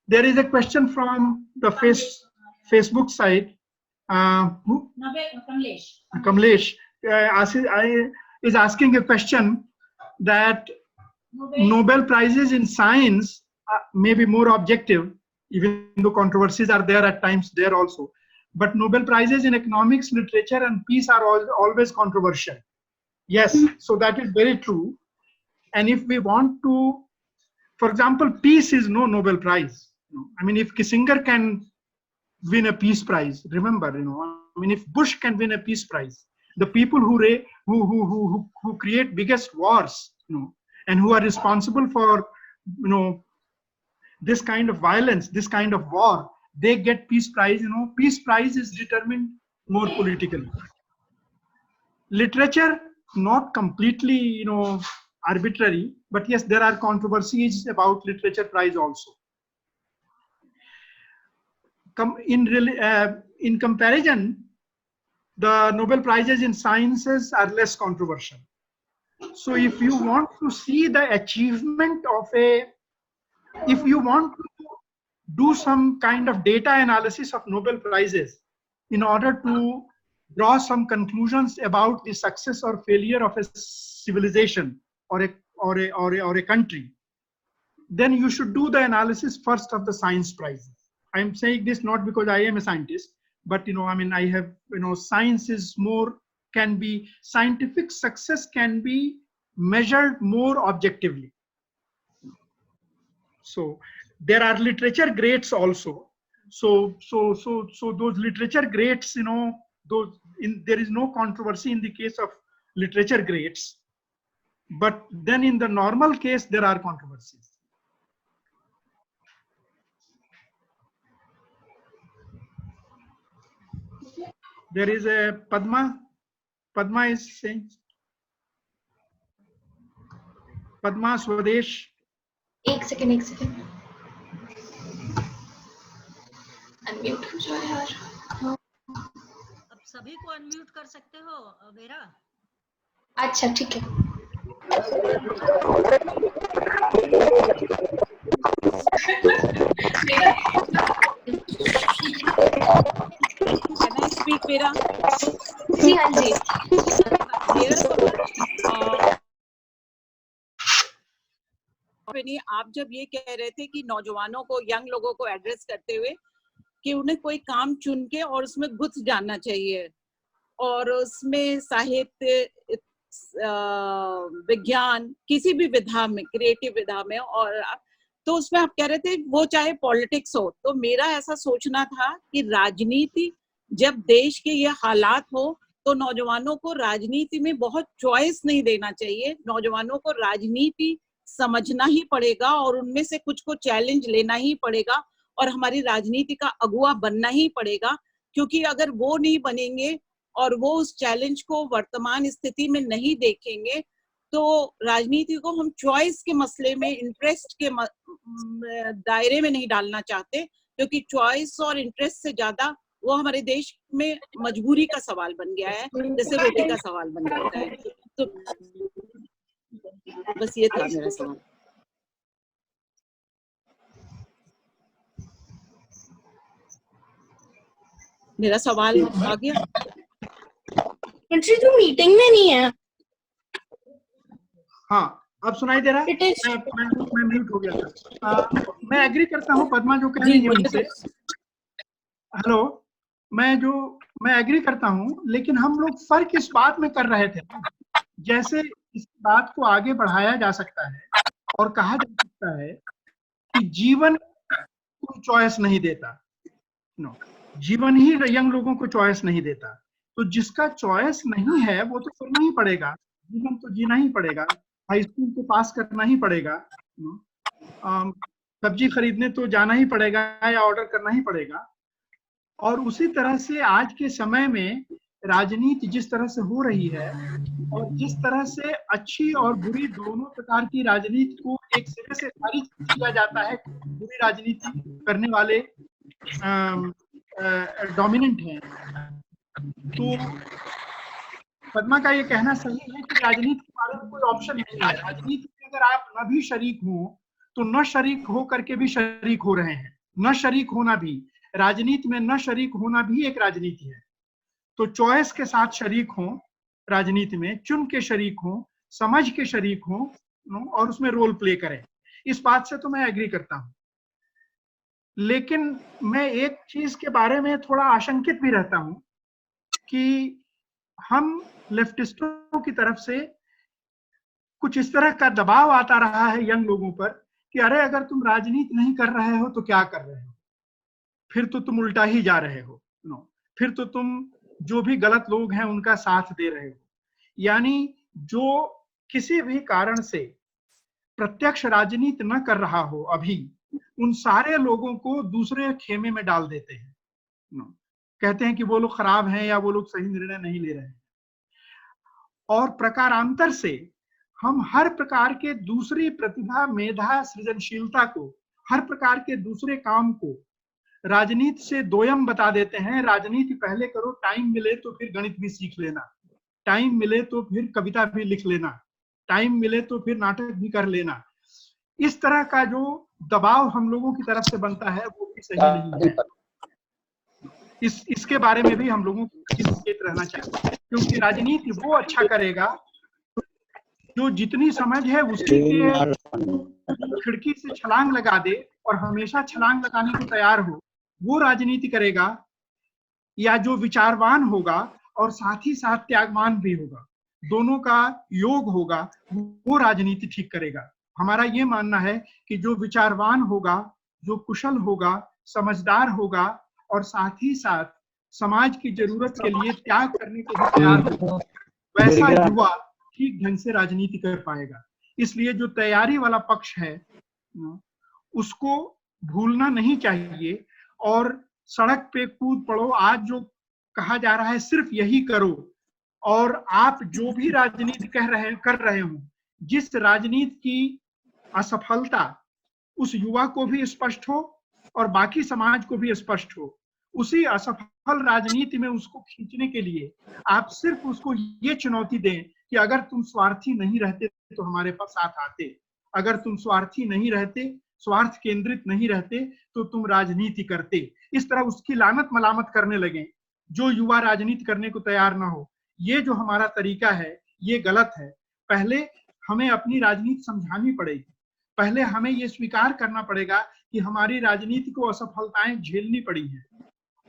There is a question from the Facebook site. Kamlesh is asking a question that Nobel Prizes in science may be more objective, even though controversies are there at times there also. But Nobel Prizes in economics, literature, and peace are always controversial. Yes, so that is very true. And if we want to, for example, peace is no Nobel Prize. I mean, if Kissinger can win a peace prize, remember, I mean, if Bush can win a peace prize, the people who create biggest wars, and who are responsible for, this kind of violence, this kind of war, they get peace prize. Peace prize is determined more politically. Literature, not completely, arbitrary, but yes, there are controversies about literature prize also. In comparison, the Nobel Prizes in sciences are less controversial. So if you want to see the achievement of if you want to do some kind of data analysis of Nobel Prizes in order to draw some conclusions about the success or failure of a civilization or a country, then you should do the analysis first of the science prizes. I'm saying this not because I am a scientist, but I mean, I have, science is more, scientific success can be measured more objectively. So there are literature grades also. So those literature grades, there is no controversy in the case of literature grades, but then in the normal case there are controversies. There is a Padma is saying, Padma Swadesh. एक सेकंड अनम्यूट हो जाओ यार। अब सभी को अनम्यूट कर सकते हो वेरा? अच्छा ठीक है। Can I speak, Vera? जी हाँ जी। आप जब ये कह रहे थे कि नौजवानों को, यंग लोगों को एड्रेस करते हुए कि उन्हें कोई काम चुन के और उसमें घुस जाना चाहिए और उसमें साहित्य, विज्ञान, किसी भी विधा में, क्रिएटिव विधा में, और तो उसमें आप कह रहे थे वो चाहे पॉलिटिक्स हो, तो मेरा ऐसा सोचना था कि राजनीति, जब देश के ये हालात हो तो नौजवानों को राजनीति में बहुत चॉइस नहीं देना चाहिए। नौजवानों को राजनीति समझना ही पड़ेगा और उनमें से कुछ को चैलेंज लेना ही पड़ेगा और हमारी राजनीति का अगुवा बनना ही पड़ेगा, क्योंकि अगर वो नहीं बनेंगे और वो उस चैलेंज को वर्तमान स्थिति में नहीं देखेंगे तो राजनीति को हम चॉइस के मसले में, इंटरेस्ट के दायरे में नहीं डालना चाहते, क्योंकि चॉइस और इंटरेस्ट से ज्यादा वो हमारे देश में मजबूरी का सवाल बन गया है, जैसे रोटी का सवाल बन जाता है। तो बस ये था मेरा सवाल। मेरा सवाल आ गया? तो मीटिंग में नहीं है। हाँ, अब सुनाई दे रहा है? मैं म्यूट हो गया था। मैं एग्री करता हूँ पद्मा जो कह रही है उनसे। हेलो, मैं एग्री करता हूँ, लेकिन हम लोग फर्क इस बात में कर रहे थे, जैसे इस बात को आगे बढ़ाया जा सकता है और कहा जा सकता है कि जीवन कोई चॉइस नहीं देता, जीवन ही यंग लोगों को चॉइस नहीं देता। तो जिसका चॉइस नहीं है वो तो करना ही पड़ेगा, जीवन तो जीना ही पड़ेगा, हाई स्कूल तो पास करना ही पड़ेगा, सब्जी खरीदने तो जाना ही पड़ेगा या ऑर्डर करना ही पड़ेगा। और उसी तरह से आज के समय में राजनीति जिस तरह से हो रही है और जिस तरह से अच्छी और बुरी दोनों प्रकार की राजनीति को एक सिरे से खारिज किया जाता है, बुरी राजनीति करने वाले डोमिनेंट हैं। तो पद्मा का ये कहना सही है कि राजनीति के बारे में कोई ऑप्शन नहीं है। राजनीति में अगर आप न भी शरीक हो तो न शरीक हो करके भी शरीक हो रहे हैं, न शरीक होना भी, राजनीति में न शरीक होना भी एक राजनीति है। तो चॉइस के साथ शरीक हो राजनीति में, चुन के शरीक हो, समझ के शरीक हो और उसमें रोल प्ले करें, इस बात से तो मैं एग्री करता हूं। लेकिन मैं एक चीज के बारे में थोड़ा आशंकित भी रहता हूं कि हम लेफ्टिस्टों की तरफ से कुछ इस तरह का दबाव आता रहा है यंग लोगों पर कि अरे अगर तुम राजनीति नहीं कर रहे हो तो क्या कर रहे हो, फिर तो तुम उल्टा ही जा रहे हो, फिर तो तुम जो भी गलत लोग हैं उनका साथ दे रहे हो। यानी जो किसी भी कारण से प्रत्यक्ष राजनीति न कर रहा हो अभी, उन सारे लोगों को दूसरे खेमे में डाल देते हैं, कहते हैं कि वो लोग खराब हैं या वो लोग सही निर्णय नहीं ले रहे हैं। और प्रकारांतर से हम हर प्रकार के दूसरी प्रतिभा, मेधा, सृजनशीलता को, हर प्रकार के दूसरे काम को राजनीति से दोयम बता देते हैं। राजनीति पहले करो, टाइम मिले तो फिर गणित भी सीख लेना, टाइम मिले तो फिर कविता भी लिख लेना, टाइम मिले तो फिर नाटक भी कर लेना। इस तरह का जो दबाव हम लोगों की तरफ से बनता है वो भी सही नहीं है। इसके बारे में भी हम लोगों को सचेत रहना चाहिए, क्योंकि राजनीति वो अच्छा करेगा जो जितनी समझ है उसकी खिड़की से छलांग लगा दे और हमेशा छलांग लगाने को तैयार हो, वो राजनीति करेगा। या जो विचारवान होगा और साथ ही साथ त्यागवान भी होगा, दोनों का योग होगा, वो राजनीति ठीक करेगा। हमारा ये मानना है कि जो विचारवान होगा, जो कुशल होगा, समझदार होगा और साथ ही साथ समाज की जरूरत के लिए त्याग करने को भी तैयार होगा, वैसा युवा ठीक ढंग से राजनीति कर पाएगा। इसलिए जो तैयारी वाला पक्ष है उसको भूलना नहीं चाहिए और सड़क पे कूद पड़ो, आज जो कहा जा रहा है सिर्फ यही करो। और आप जो भी राजनीति कर रहे हो, जिस राजनीति की असफलता उस युवा को भी स्पष्ट हो और बाकी समाज को भी स्पष्ट हो, उसी असफल राजनीति में उसको खींचने के लिए आप सिर्फ उसको ये चुनौती दें कि अगर तुम स्वार्थी नहीं रहते तो हमारे पास साथ आते, अगर तुम स्वार्थी नहीं रहते, स्वार्थ केंद्रित नहीं रहते तो तुम राजनीति करते। इस तरह उसकी लानत मलामत करने लगे जो युवा राजनीति करने को तैयार ना हो। ये जो हमारा तरीका है ये गलत है। पहले हमें अपनी राजनीति समझानी पड़ेगी, पहले हमें ये स्वीकार करना पड़ेगा कि हमारी राजनीति को असफलताएं झेलनी पड़ी हैं,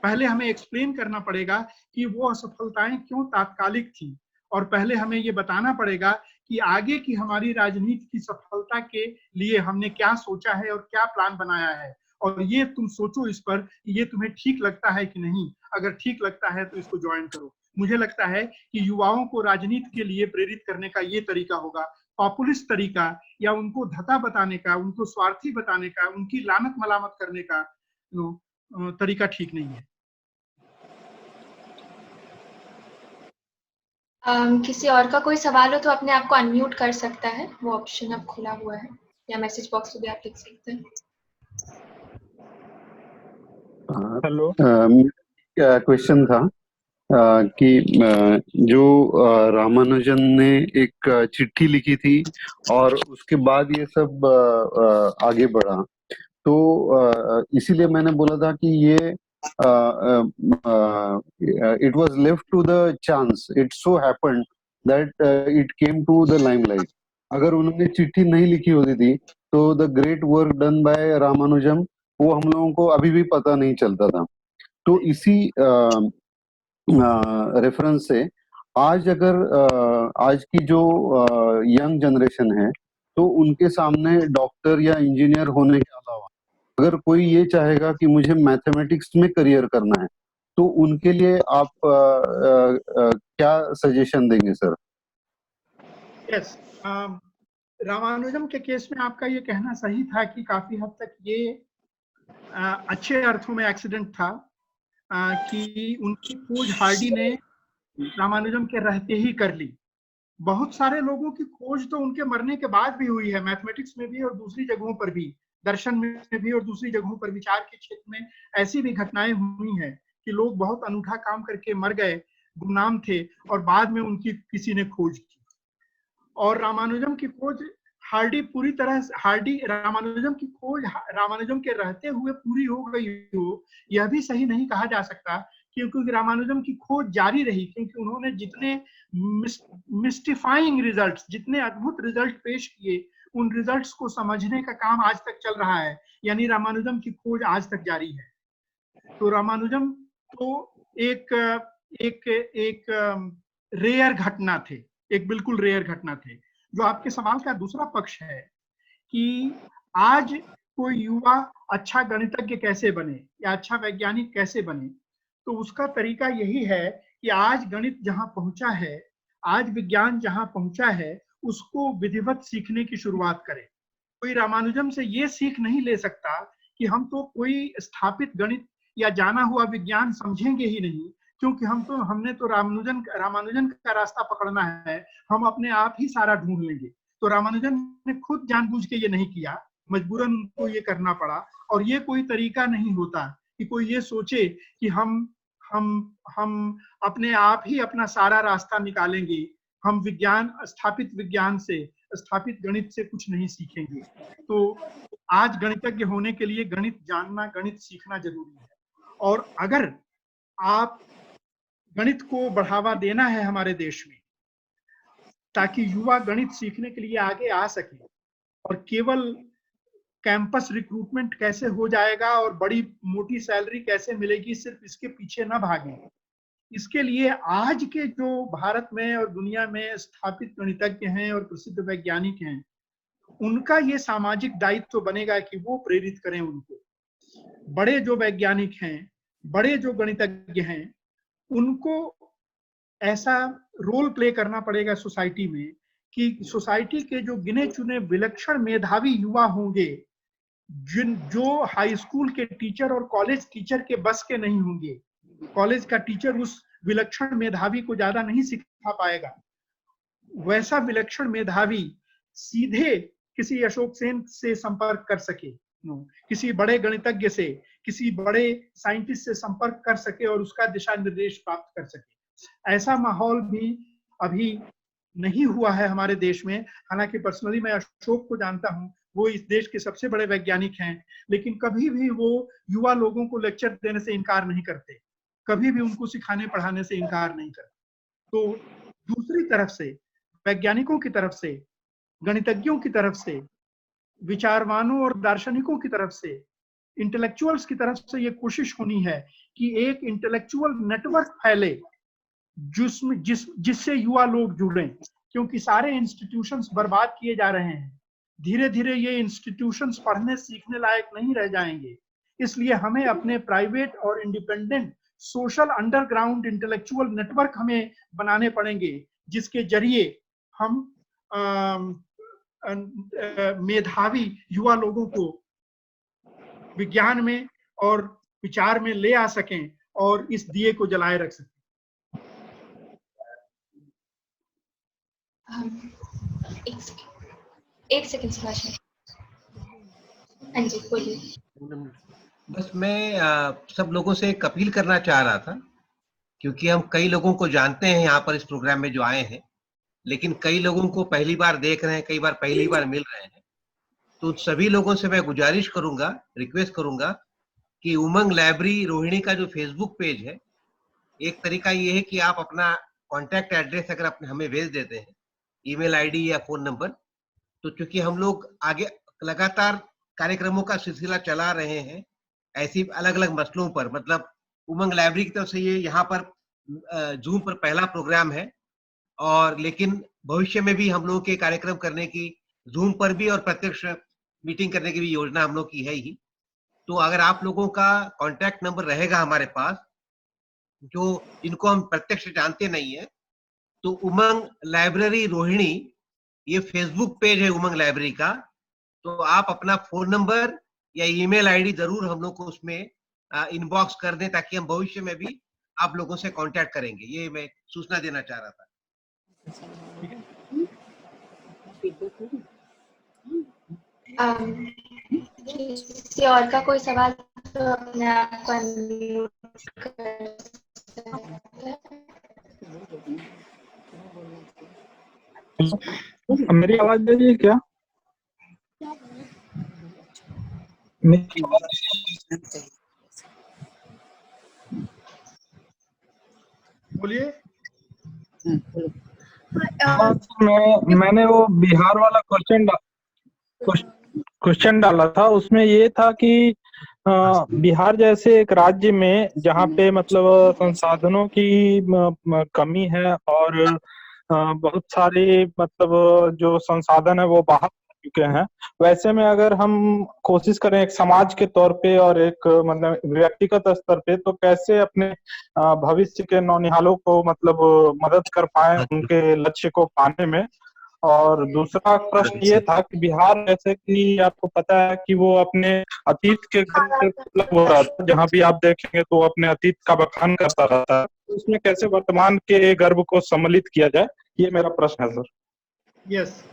पहले हमें एक्सप्लेन करना पड़ेगा कि वो असफलताएं क्यों तात्कालिक थी, और पहले हमें ये बताना पड़ेगा कि आगे की हमारी राजनीति की सफलता के लिए हमने क्या सोचा है और क्या प्लान बनाया है, और ये तुम सोचो इस पर, ये तुम्हें ठीक लगता है कि नहीं, अगर ठीक लगता है तो इसको ज्वाइन करो। मुझे लगता है कि युवाओं को राजनीति के लिए प्रेरित करने का ये तरीका होगा। पॉपुलिस्ट तरीका या उनको धता बताने का, उनको स्वार्थी बताने का, उनकी लानत मलामत करने का तरीका ठीक नहीं है। किसी और का कोई सवाल हो तो अपने आप को अनम्यूट कर सकता है, वो ऑप्शन अब खुला हुआ है, या मैसेज बॉक्स में भी आप लिख सकते हैं। हेलो, क्वेश्चन था कि जो रामानुजन ने एक चिट्ठी लिखी थी और उसके बाद ये सब आगे बढ़ा, तो इसीलिए मैंने बोला था कि ये it was left to the chance. It so happened that it came to the limelight. अगर उन्होंने चिट्ठी नहीं लिखी होती थी तो the great work done by Ramanujan वो हम लोगों को अभी भी पता नहीं चलता था। तो इसी रेफरेंस से आज अगर आज की जो यंग जनरेशन है तो उनके सामने डॉक्टर या इंजीनियर होने के अलावा अगर कोई ये चाहेगा कि मुझे मैथमेटिक्स में करियर करना है तो उनके लिए आप क्या सजेशन देंगे सर? यस, रामानुजम के केस में आपका ये कहना सही था कि काफी हद तक ये अच्छे अर्थों में एक्सीडेंट था कि उनकी खोज हार्डी ने रामानुजम के रहते ही कर ली। बहुत सारे लोगों की खोज तो उनके मरने के बाद भी हुई है, मैथमेटिक्स में भी और दूसरी जगहों पर भी, दर्शन में भी और दूसरी जगहों पर, विचार के क्षेत्र में ऐसी भी घटनाएं हुई हैं कि लोग बहुत अनूठा काम करके मर गए, गुमनाम थे और बाद में उनकी किसी ने खोज की। और रामानुजम की खोज हार्डी पूरी तरह रामानुजम की खोज रामानुजम के रहते हुए पूरी हो गई हो यह भी सही नहीं कहा जा सकता, क्योंकि रामानुजम की खोज जारी रही, क्योंकि उन्होंने जितने मिस्टिफाइंग रिजल्ट्स, जितने अद्भुत रिजल्ट पेश किए, उन रिजल्ट्स को समझने का काम आज तक चल रहा है, यानी रामानुजम की खोज आज तक जारी है। तो रामानुजम तो एक रेयर घटना थे, एक बिल्कुल रेयर घटना थे। जो आपके सवाल का दूसरा पक्ष है कि आज कोई युवा अच्छा गणितज्ञ कैसे बने या अच्छा वैज्ञानिक कैसे बने, तो उसका तरीका यही है कि आज गणित जहां पहुंचा है, आज विज्ञान जहां पहुंचा है, उसको विधिवत सीखने की शुरुआत करें। कोई रामानुजम से ये सीख नहीं ले सकता कि हम तो कोई स्थापित गणित या जाना हुआ विज्ञान समझेंगे ही नहीं, क्योंकि हमने तो रामानुजन का रास्ता पकड़ना है, हम अपने आप ही सारा ढूंढ लेंगे। तो रामानुजन ने खुद जानबूझ के ये नहीं किया, मजबूरन उनको ये करना पड़ा। और ये कोई तरीका नहीं होता कि कोई ये सोचे कि हम अपने आप ही अपना सारा रास्ता निकालेंगे, हम स्थापित विज्ञान से, स्थापित गणित से कुछ नहीं सीखेंगे। तो आज गणितज्ञ होने के लिए गणित जानना, गणित सीखना जरूरी है। और अगर आप गणित को बढ़ावा देना है हमारे देश में, ताकि युवा गणित सीखने के लिए आगे आ सके, और केवल कैंपस रिक्रूटमेंट कैसे हो जाएगा और बड़ी मोटी सैलरी कैसे मिलेगी, सिर्फ इसके पीछे न भागें। इसके लिए आज के जो भारत में और दुनिया में स्थापित गणितज्ञ हैं और प्रसिद्ध वैज्ञानिक हैं, उनका ये सामाजिक दायित्व बनेगा कि वो प्रेरित करें उनको। बड़े जो वैज्ञानिक हैं, बड़े जो गणितज्ञ हैं, उनको ऐसा रोल प्ले करना पड़ेगा सोसाइटी में कि सोसाइटी के जो गिने चुने विलक्षण मेधावी युवा होंगे, जो हाई स्कूल के टीचर और कॉलेज टीचर के बस के नहीं होंगे, कॉलेज का टीचर उस विलक्षण मेधावी को ज्यादा नहीं सिखा पाएगा, वैसा विलक्षण मेधावी सीधे किसी अशोक सेन से संपर्क कर सके, किसी बड़े गणितज्ञ से, किसी बड़े साइंटिस्ट से संपर्क कर सके और उसका दिशा निर्देश प्राप्त कर सके। ऐसा माहौल भी अभी नहीं हुआ है हमारे देश में। हालांकि पर्सनली मैं अशोक को जानता हूं, वो इस देश के सबसे बड़े वैज्ञानिक हैं, लेकिन कभी भी वो युवा लोगों को लेक्चर देने से इनकार नहीं करते, कभी भी उनको सिखाने पढ़ाने से इनकार नहीं करते। तो दूसरी तरफ से, वैज्ञानिकों की तरफ से, गणितज्ञों की तरफ से, विचारवानों और दार्शनिकों की तरफ से, इंटेलेक्चुअल्स की तरफ से ये कोशिश होनी है कि एक इंटेलेक्चुअल नेटवर्क फैले जिससे युवा लोग जुड़े, क्योंकि सारे इंस्टीट्यूशंस बर्बाद किए जा रहे हैं। धीरे धीरे ये इंस्टीट्यूशंस पढ़ने सीखने लायक नहीं रह जाएंगे। इसलिए हमें अपने प्राइवेट और independent social underground intellectual network हमें बनाने पड़ेंगे, जिसके जरिए हम मेधावी युवा लोगों को विज्ञान में और विचार में ले आ सकें और इस दिए को जलाए रख सकें। एक सेकंड सुभाष। हाँ जी बोलिए। बस मैं सब लोगों से एक अपील करना चाह रहा था, क्योंकि हम कई लोगों को जानते हैं यहाँ पर इस प्रोग्राम में जो आए हैं, लेकिन कई लोगों को पहली बार देख रहे हैं, कई बार पहली बार मिल रहे हैं। तो सभी लोगों से मैं गुजारिश करूंगा, रिक्वेस्ट करूंगा कि उमंग लाइब्रेरी रोहिणी का जो फेसबुक पेज है, एक तरीका ये है कि आप अपना कॉन्टैक्ट एड्रेस अगर अपने हमें भेज देते हैं, ईमेल आईडी या फोन नंबर, तो चूंकि हम लोग आगे लगातार कार्यक्रमों का सिलसिला चला रहे हैं ऐसी अलग अलग मसलों पर, मतलब उमंग लाइब्रेरी की तरफ से ये यहाँ पर जूम पर पहला प्रोग्राम है, और लेकिन भविष्य में भी हम लोगों के कार्यक्रम करने की जूम पर भी और प्रत्यक्ष मीटिंग करने की भी योजना हम लोग की है ही। तो अगर आप लोगों का कांटेक्ट नंबर रहेगा हमारे पास, जो जिनको हम प्रत्यक्ष जानते नहीं है, तो उमंग लाइब्रेरी रोहिणी ये फेसबुक पेज है उमंग लाइब्रेरी का, तो आप अपना फोन नंबर या ईमेल आईडी जरूर हम लोग को उसमें इनबॉक्स कर दें, ताकि हम भविष्य में भी आप लोगों से कांटेक्ट करेंगे। ये मैं सूचना देना चाह रहा था। किसी और का कोई सवाल तो अपने आप को अनम्यूट कर सकते हैं। मेरी आवाज दे रही है क्या? बोलिए। मैंने वो बिहार वाला क्वेश्चन डाला था, उसमें ये था कि बिहार जैसे एक राज्य में जहाँ पे मतलब संसाधनों की कमी है और बहुत सारे मतलब जो संसाधन है वो बाहर चुके हैं, वैसे में अगर हम कोशिश करें एक समाज के तौर पे और एक मतलब व्यक्तिगत स्तर पे, तो कैसे अपने भविष्य के नौनिहालों को मतलब मदद कर पाए उनके लक्ष्य को पाने में। और दूसरा प्रश्न ये था कि बिहार जैसे कि आपको पता है कि वो अपने अतीत के गर्व से उपलब्ध हो रहा था, जहाँ भी आप देखेंगे तो अपने अतीत का बखान करता रहता है, तो उसमें कैसे वर्तमान के गर्व को सम्मिलित किया जाए, ये मेरा प्रश्न है सर। यस,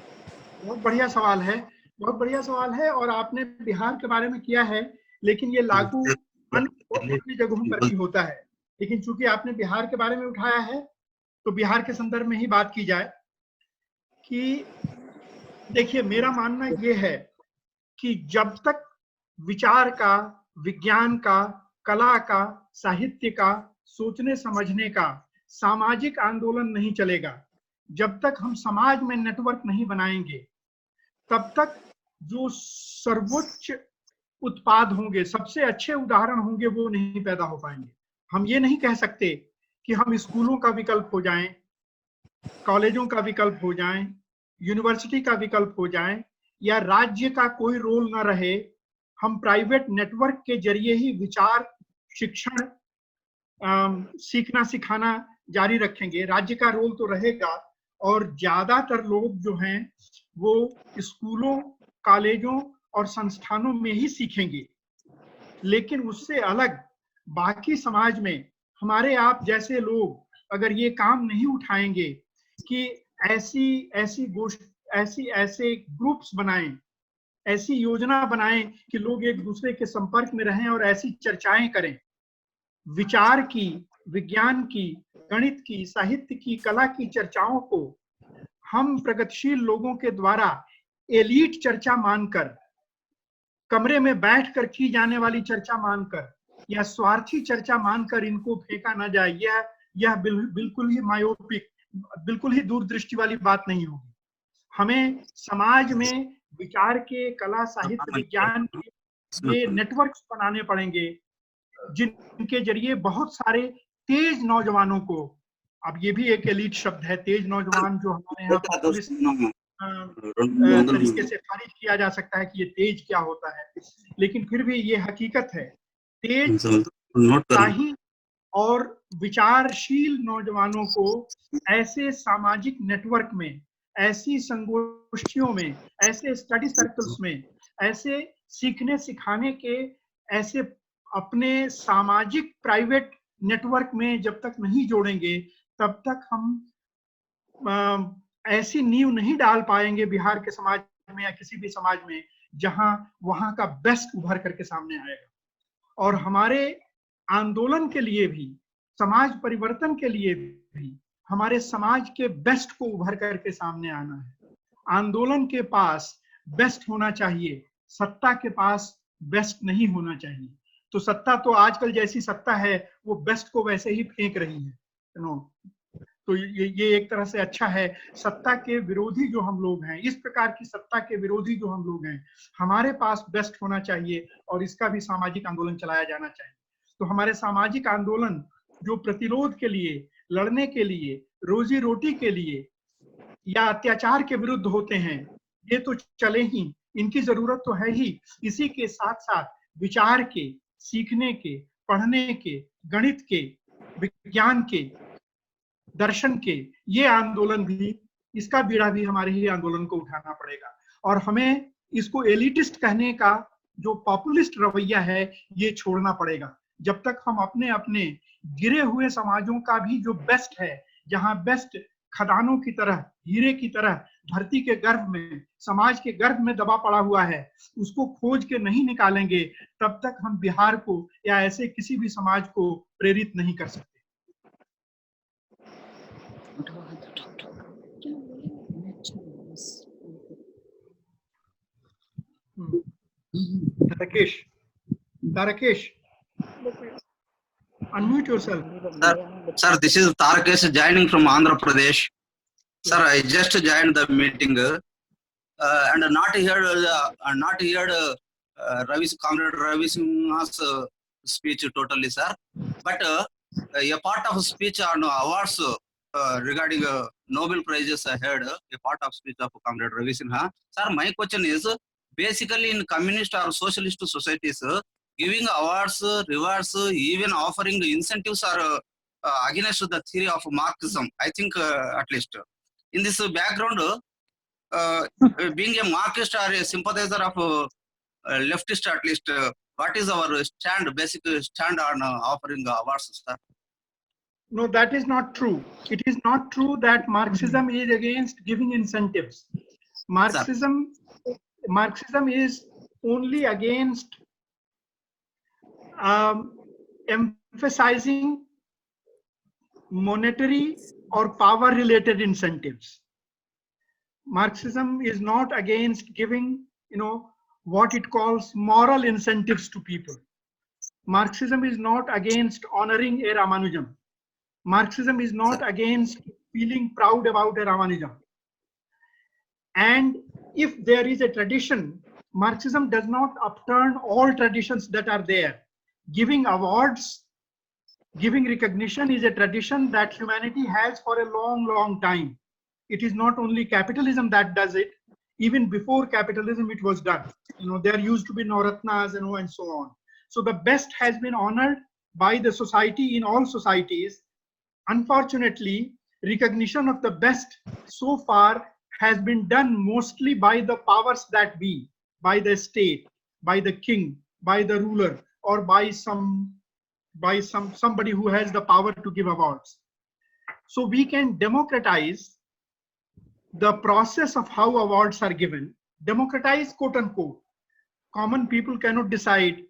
बहुत बढ़िया सवाल है, बहुत बढ़िया सवाल है। और आपने बिहार के बारे में किया है, लेकिन ये लागू अन्य जगहों पर भी होता है। लेकिन चूंकि आपने बिहार के बारे में उठाया है, तो बिहार के संदर्भ में ही बात की जाए कि देखिए, मेरा मानना ये है कि जब तक विचार का, विज्ञान का, कला का, साहित्य का, सोचने समझने का सामाजिक आंदोलन नहीं चलेगा, जब तक हम समाज में नेटवर्क नहीं बनाएंगे, तब तक जो सर्वोच्च उत्पाद होंगे, सबसे अच्छे उदाहरण होंगे, वो नहीं पैदा हो पाएंगे। हम ये नहीं कह सकते कि हम स्कूलों का विकल्प हो जाएं, कॉलेजों का विकल्प हो जाएं, यूनिवर्सिटी का विकल्प हो जाएं, या राज्य का कोई रोल न रहे। हम प्राइवेट नेटवर्क के जरिए ही विचार, शिक्षण, सीखना सिखाना जारी रखेंगे। राज्य का रोल तो रहेगा, और ज्यादातर लोग जो हैं वो स्कूलों, कॉलेजों और संस्थानों में ही सीखेंगे। लेकिन उससे अलग बाकी समाज में हमारे आप जैसे लोग अगर ये काम नहीं उठाएंगे कि ऐसे ग्रुप्स बनाएं, ऐसी योजना बनाएं कि लोग एक दूसरे के संपर्क में रहें और ऐसी चर्चाएं करें, विचार की, विज्ञान की, गणित की, साहित्य की, कला की चर्चाओं को हम प्रगतिशील लोगों के द्वारा एलीट चर्चा मानकर, कमरे में बैठकर की जाने वाली चर्चा मानकर, या स्वार्थी चर्चा मानकर इनको फेंका ना जाए। यह बिल्कुल ही मायोपिक, बिल्कुल ही दूरदृष्टि वाली बात नहीं होगी। हमें समाज में विचार के, कला, साहित्य, विज्ञान के ये नेटवर्क्स बनाने पड़ेंगे, जिनके जरिए बहुत सारे तेज नौजवानों को, अब ये भी एक एलीट शब्द है, तेज नौजवान, जो हमारे यहाँ पॉपुलिस्ट तरीके से खारिज किया जा सकता है कि ये तेज क्या होता है, लेकिन फिर भी ये हकीकत है। तेज, उत्साही और विचारशील नौजवानों को ऐसे सामाजिक नेटवर्क में, ऐसी संगोष्ठियों में, ऐसे स्टडी सर्कल्स में, ऐसे सीखने सिखाने के ऐसे अपने सामाजिक प्राइवेट नेटवर्क में जब तक नहीं जोड़ेंगे, तब तक हम ऐसी नींव नहीं डाल पाएंगे बिहार के समाज में या किसी भी समाज में जहां वहां का बेस्ट उभर करके सामने आएगा। और हमारे आंदोलन के लिए भी, समाज परिवर्तन के लिए भी, हमारे समाज के बेस्ट को उभर करके सामने आना है। आंदोलन के पास बेस्ट होना चाहिए, सत्ता के पास बेस्ट नहीं होना चाहिए। तो सत्ता तो आजकल जैसी सत्ता है वो बेस्ट को वैसे ही फेंक रही है, तो ये एक तरह से अच्छा है। सत्ता के विरोधी जो हम लोग हैं, इस प्रकार की सत्ता के विरोधी जो हम लोग हैं, हमारे पास बेस्ट होना चाहिए और इसका भी सामाजिक आंदोलन चलाया जाना चाहिए। तो हमारे सामाजिक आंदोलन जो प्रतिरोध के लिए, लड़ने के लिए, रोजी रोटी के लिए या अत्याचार के विरुद्ध होते हैं, ये तो चले ही, इनकी जरूरत तो है ही। इसी के साथ साथ विचार के, सीखने के, पढ़ने के, गणित के, विज्ञान के, दर्शन के, ये आंदोलन भी, इसका बीड़ा भी हमारे ही आंदोलन को उठाना पड़ेगा। और हमें इसको एलिटिस्ट कहने का जो पॉपुलिस्ट रवैया है, ये छोड़ना पड़ेगा। जब तक हम अपने अपने गिरे हुए समाजों का भी जो बेस्ट है, जहां बेस्ट खदानों की तरह, हीरे की तरह धरती के गर्भ में, समाज के गर्भ में दबा पड़ा हुआ है, उसको खोज के नहीं निकालेंगे, तब तक हम बिहार को या ऐसे किसी भी समाज को प्रेरित नहीं कर सकते। Tarakesh, unmute yourself. Sir, this is Tarakesh joining from Andhra Pradesh. Sir, I just joined the meeting and not heard Comrade Ravi Singh's speech totally, sir. But a part of speech on awards regarding Nobel Prizes, I heard a part of speech of Comrade Ravi Singha. Sir, my question is, basically in communist or socialist societies, giving awards, rewards, even offering incentives are against the theory of Marxism, I think, at least. In this background, being a Marxist or a sympathizer of leftist, at least, what is our basic stand on offering awards, sir? No, that is not true. It is not true that Marxism is against giving incentives. Marxism is only against emphasizing monetary or power related incentives. Marxism is not against giving, what it calls moral incentives to people. Marxism is not against honoring a Ramanujan. Marxism is not against feeling proud about a Ramanujan. And if there is a tradition, Marxism does not upturn all traditions that are there. Giving awards, giving recognition is a tradition that humanity has for a long, long time. It is not only capitalism that does it. Even before capitalism, it was done. There used to be Navratnas and so on. So the best has been honored by the society in all societies. Unfortunately, recognition of the best so far has been done mostly by the powers that be, by the state, by the king, by the ruler, or by somebody who has the power to give awards. So we can democratize the process of how awards are given. Democratize, quote unquote. Common people cannot decide.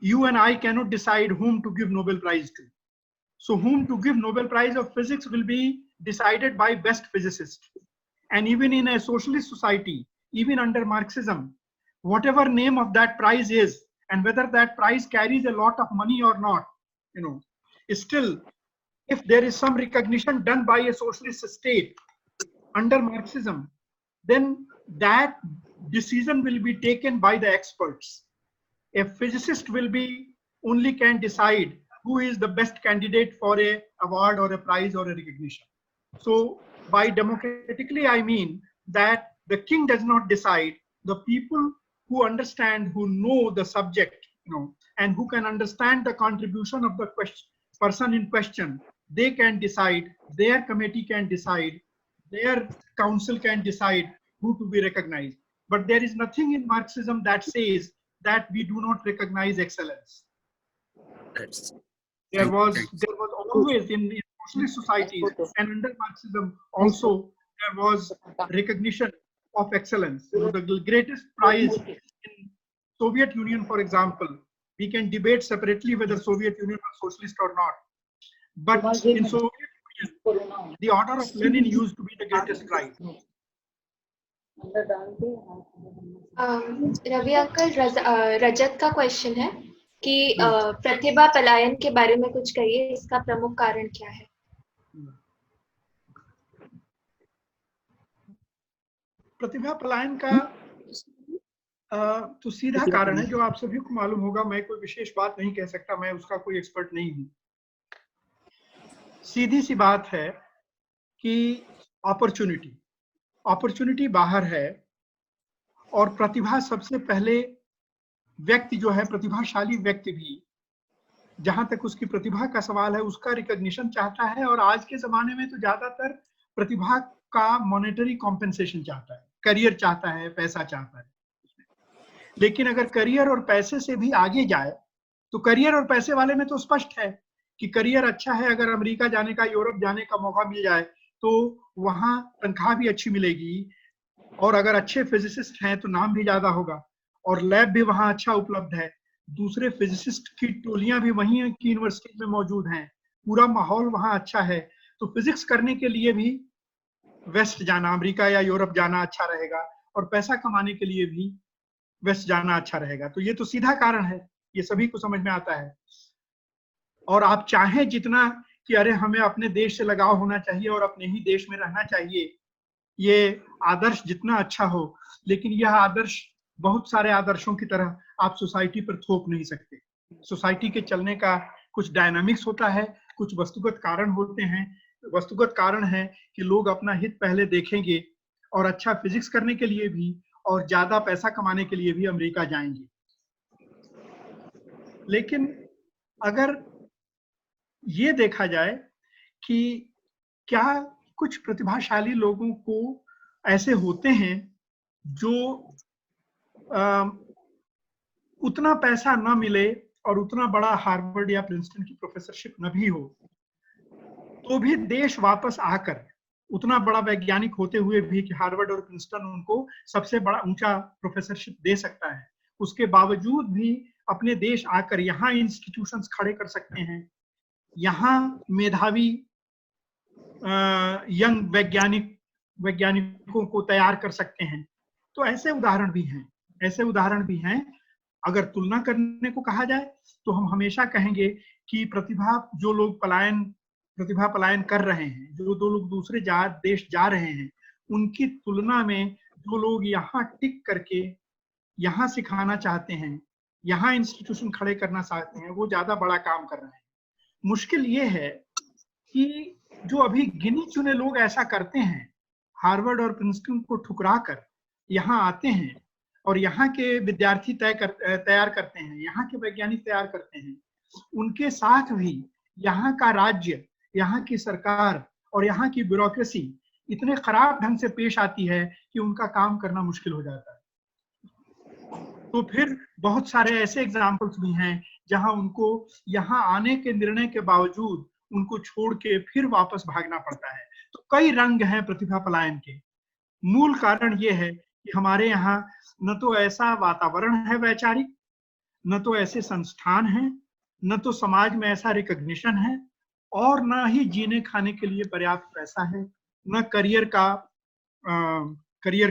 You and I cannot decide whom to give Nobel Prize to. So whom to give Nobel Prize of Physics will be decided by best physicists. And even in a socialist society, even under Marxism, whatever name of that prize is, and whether that prize carries a lot of money or not, still, if there is some recognition done by a socialist state under Marxism, then that decision will be taken by the experts. A physicist only can decide who is the best candidate for a award or a prize or a recognition. So by democratically, I mean that the king does not decide. The people who understand, who know the subject, and who can understand the contribution of the person in question, they can decide, their committee can decide, their council can decide who to be recognized. But there is nothing in Marxism that says that we do not recognize excellence. There was always in socialist societies and under Marxism also there was recognition of excellence. The greatest prize in Soviet Union, for example, we can debate separately whether Soviet Union was socialist or not. But in Soviet Union, the Order of Lenin used to be the greatest prize. Ravi uncle, Rajat का क्वेश्चन है कि प्रतिभा पलायन के बारे में कुछ कहिए, इसका प्रमुख कारण क्या है? प्रतिभा पलायन का तो सीधा कारण है जो आप सभी को मालूम होगा। मैं कोई विशेष बात नहीं कह सकता, मैं उसका कोई एक्सपर्ट नहीं हूं। सीधी सी बात है कि अपॉर्चुनिटी बाहर है और प्रतिभा सबसे पहले व्यक्ति जो है, प्रतिभाशाली व्यक्ति भी, जहां तक उसकी प्रतिभा का सवाल है, उसका रिकॉग्निशन चाहता है। और आज के जमाने में तो ज्यादातर प्रतिभा का मॉनेटरी कॉम्पेंसेशन चाहता है, करियर चाहता है, पैसा चाहता है। लेकिन अगर करियर और पैसे से भी आगे जाए तो करियर और पैसे वाले में तो स्पष्ट है कि करियर अच्छा है। अगर अमेरिका जाने का, यूरोप जाने का मौका मिल जाए तो वहां तनख्वाह भी अच्छी मिलेगी, और अगर अच्छे फिजिसिस्ट हैं तो नाम भी ज्यादा होगा, और लैब भी वहां अच्छा उपलब्ध है, दूसरे फिजिसिस्ट की टोलियां भी वहीं की यूनिवर्सिटी में मौजूद हैं, पूरा माहौल वहां अच्छा है। तो फिजिक्स करने के लिए भी वेस्ट जाना, अमेरिका या यूरोप जाना अच्छा रहेगा, और पैसा कमाने के लिए भी वेस्ट जाना अच्छा रहेगा। तो ये तो सीधा कारण है, ये सभी को समझ में आता है। और आप चाहें जितना कि अरे हमें अपने देश से लगाव होना चाहिए और अपने ही देश में रहना चाहिए, ये आदर्श जितना अच्छा हो, लेकिन यह आदर्श बहुत सारे आदर्शों की तरह आप सोसाइटी पर थोप नहीं सकते। सोसाइटी के चलने का कुछ डायनामिक्स होता है, कुछ वस्तुगत कारण होते हैं। वस्तुगत कारण है कि लोग अपना हित पहले देखेंगे और अच्छा फिजिक्स करने के लिए भी और ज्यादा पैसा कमाने के लिए भी अमेरिका जाएंगे। लेकिन अगर ये देखा जाए कि क्या कुछ प्रतिभाशाली लोगों को ऐसे होते हैं जो उतना पैसा न मिले और उतना बड़ा हार्वर्ड या प्रिंसटन की प्रोफेसरशिप न भी हो, तो भी देश वापस आकर उतना बड़ा वैज्ञानिक होते हुए भी कि हार्वर्ड और प्रिंसटन उनको सबसे बड़ा ऊंचा प्रोफेसरशिप दे सकता है, उसके बावजूद भी अपने देश आकर यहाँ इंस्टीट्यूशंस खड़े कर सकते हैं, यहाँ मेधावी यंग वैज्ञानिकों को तैयार कर सकते हैं। तो ऐसे उदाहरण भी हैं। अगर तुलना करने को कहा जाए तो हम हमेशा कहेंगे कि जो लोग प्रतिभा पलायन कर रहे हैं, जो लोग दूसरे देश जा रहे हैं, उनकी तुलना में जो लोग यहाँ टिक करके यहाँ सिखाना चाहते हैं, यहाँ इंस्टीट्यूशन खड़े करना चाहते हैं, वो ज्यादा बड़ा काम कर रहे हैं। मुश्किल ये है कि जो अभी गिने चुने लोग ऐसा करते हैं, हार्वर्ड और प्रिंसटन को ठुकरा कर यहाँ आते हैं और यहाँ के विद्यार्थी तैयार करते हैं, यहाँ के वैज्ञानिक तैयार करते हैं, उनके साथ भी यहाँ का राज्य, यहाँ की सरकार और यहाँ की ब्यूरोक्रेसी इतने खराब ढंग से पेश आती है कि उनका काम करना मुश्किल हो जाता है। तो फिर बहुत सारे ऐसे एग्जाम्पल्स भी हैं जहां उनको यहाँ आने के निर्णय के बावजूद उनको छोड़ के फिर वापस भागना पड़ता है। तो कई रंग हैं प्रतिभा पलायन के। मूल कारण ये है कि हमारे यहाँ न तो ऐसा वातावरण है वैचारिक, न तो ऐसे संस्थान हैं, न तो समाज में ऐसा रिकॉग्निशन है, और न ही जीने खाने के लिए पर्याप्त पैसा है, न करियर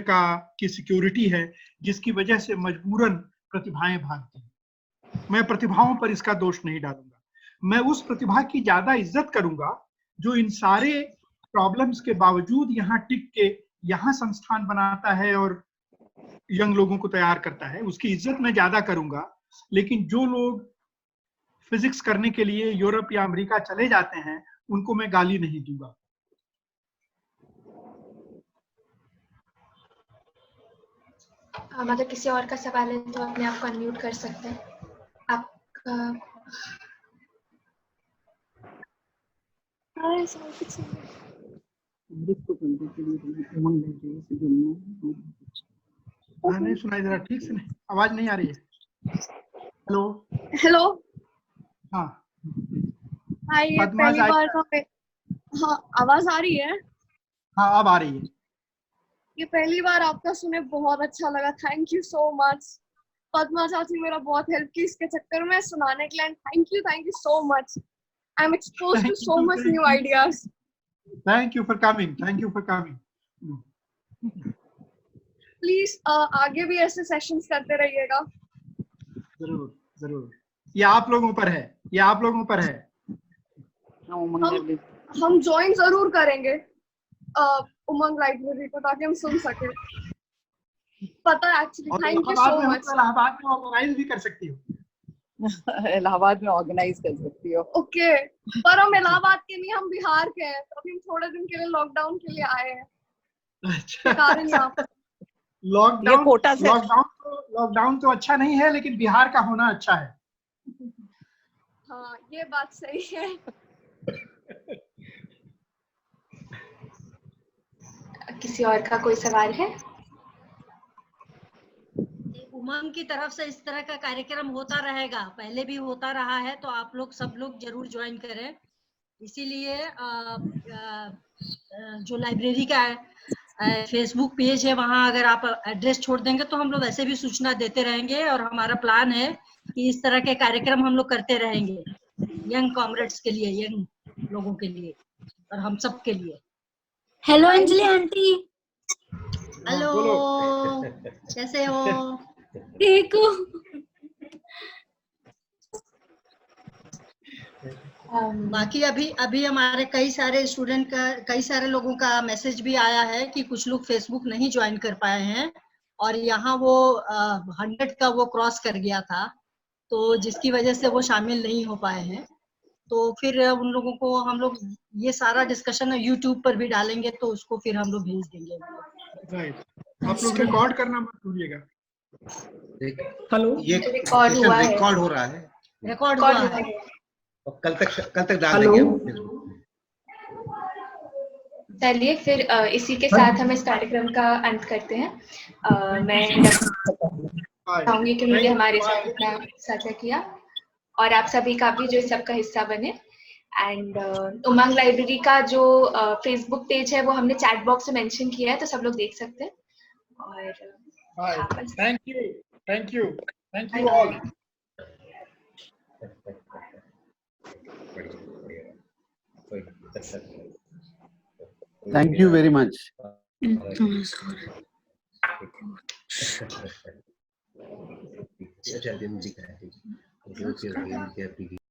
की सिक्योरिटी है, जिसकी वजह से मजबूरन प्रतिभाएं भागती हैं। मैं प्रतिभाओं पर इसका दोष नहीं डालूंगा, मैं उस प्रतिभा की ज्यादा इज्जत करूंगा जो इन सारे प्रॉब्लम्स के बावजूद यहाँ टिक के यहाँ संस्थान बनाता है और यंग लोगों को तैयार करता है, उसकी इज्जत मैं ज्यादा करूंगा। लेकिन जो लोग फिजिक्स करने के लिए यूरोप या अमेरिका चले जाते हैं, उनको मैं गाली नहीं दूंगा। अगर किसी और का सवाल है तो अपने आप को अनम्यूट कर सकते हैं। आपका नहीं सुनाई दे रहा, ठीक से नहीं, आवाज नहीं आ रही है। हेलो। हाँ हाय, ये पहली बार का हाँ आवाज आ रही है? हाँ अब आ रही है। ये पहली बार आपका सुने, बहुत अच्छा लगा, thank you so much. Padma चाची मेरा बहुत हेल्प की इसके चक्कर में सुनाने के लिए, thank you so much. I am exposed to so much new ideas. Thank you for coming. Please आगे भी ऐसे सेशंस करते रहिएगा। जरूर। ये आप लोगों पर है। हम ज्वाइन जरूर करेंगे उमंग लाइब्रेरी को, ताकि हम सुन सके। पता है actually, thank you so much. Allahabad में ऑर्गेनाइज भी कर सकती हो। इलाहाबाद में ऑर्गेनाइज कर सकती हो। ओके, पर हम इलाहाबाद के नहीं, हम बिहार के हैं, तो अभी हम थोड़े दिन के लिए लॉकडाउन के लिए आए हैं। अच्छा, लॉकडाउन तो अच्छा नहीं है, लेकिन बिहार का होना अच्छा है। हाँ, ये बात सही है। किसी और का कोई सवाल है? उमंग की तरफ से इस तरह का कार्यक्रम होता रहेगा, पहले भी होता रहा है, तो आप लोग सब लोग जरूर ज्वाइन करें। इसीलिए जो लाइब्रेरी का फेसबुक पेज है, वहाँ अगर आप एड्रेस छोड़ देंगे तो हम लोग ऐसे भी सूचना देते रहेंगे, और हमारा प्लान है कि इस तरह के कार्यक्रम हम लोग करते रहेंगे यंग कॉमरेड्स के लिए, यंग लोगों के लिए और हम सब के लिए। Hello Anjali aunty. हेलो, कैसे हो? ठीक हो? बाकी अभी हमारे कई सारे लोगों का मैसेज भी आया है कि कुछ लोग फेसबुक नहीं ज्वाइन कर पाए हैं, और यहाँ वो 100 का वो क्रॉस कर गया था, तो जिसकी वजह से वो शामिल नहीं हो पाए हैं। तो फिर उन लोगों को हम लोग ये सारा डिस्कशन यूट्यूब पर भी डालेंगे, तो उसको फिर हम लोग भेज देंगे। राइट, आप लोग रिकॉर्ड करना मत भूलिएगा। हेलो, ये रिकॉर्ड हो रहा है। रिकॉर्ड हुआ है, कल तक डाल देंगे। चलिए फिर इसी के साथ हम इस कार्यक्रम का अंत करते हैं। मैं चाहूंगी कि मुझे हमारे साथ इतना साझा किया, और आप सभी का भी जो सबका हिस्सा बने। एंड उमंग लाइब्रेरी का जो फेसबुक पेज है वो हमने चैट बॉक्स में मेंशन किया है, तो सब लोग देख सकते हैं। और thank you all. Thank you very much.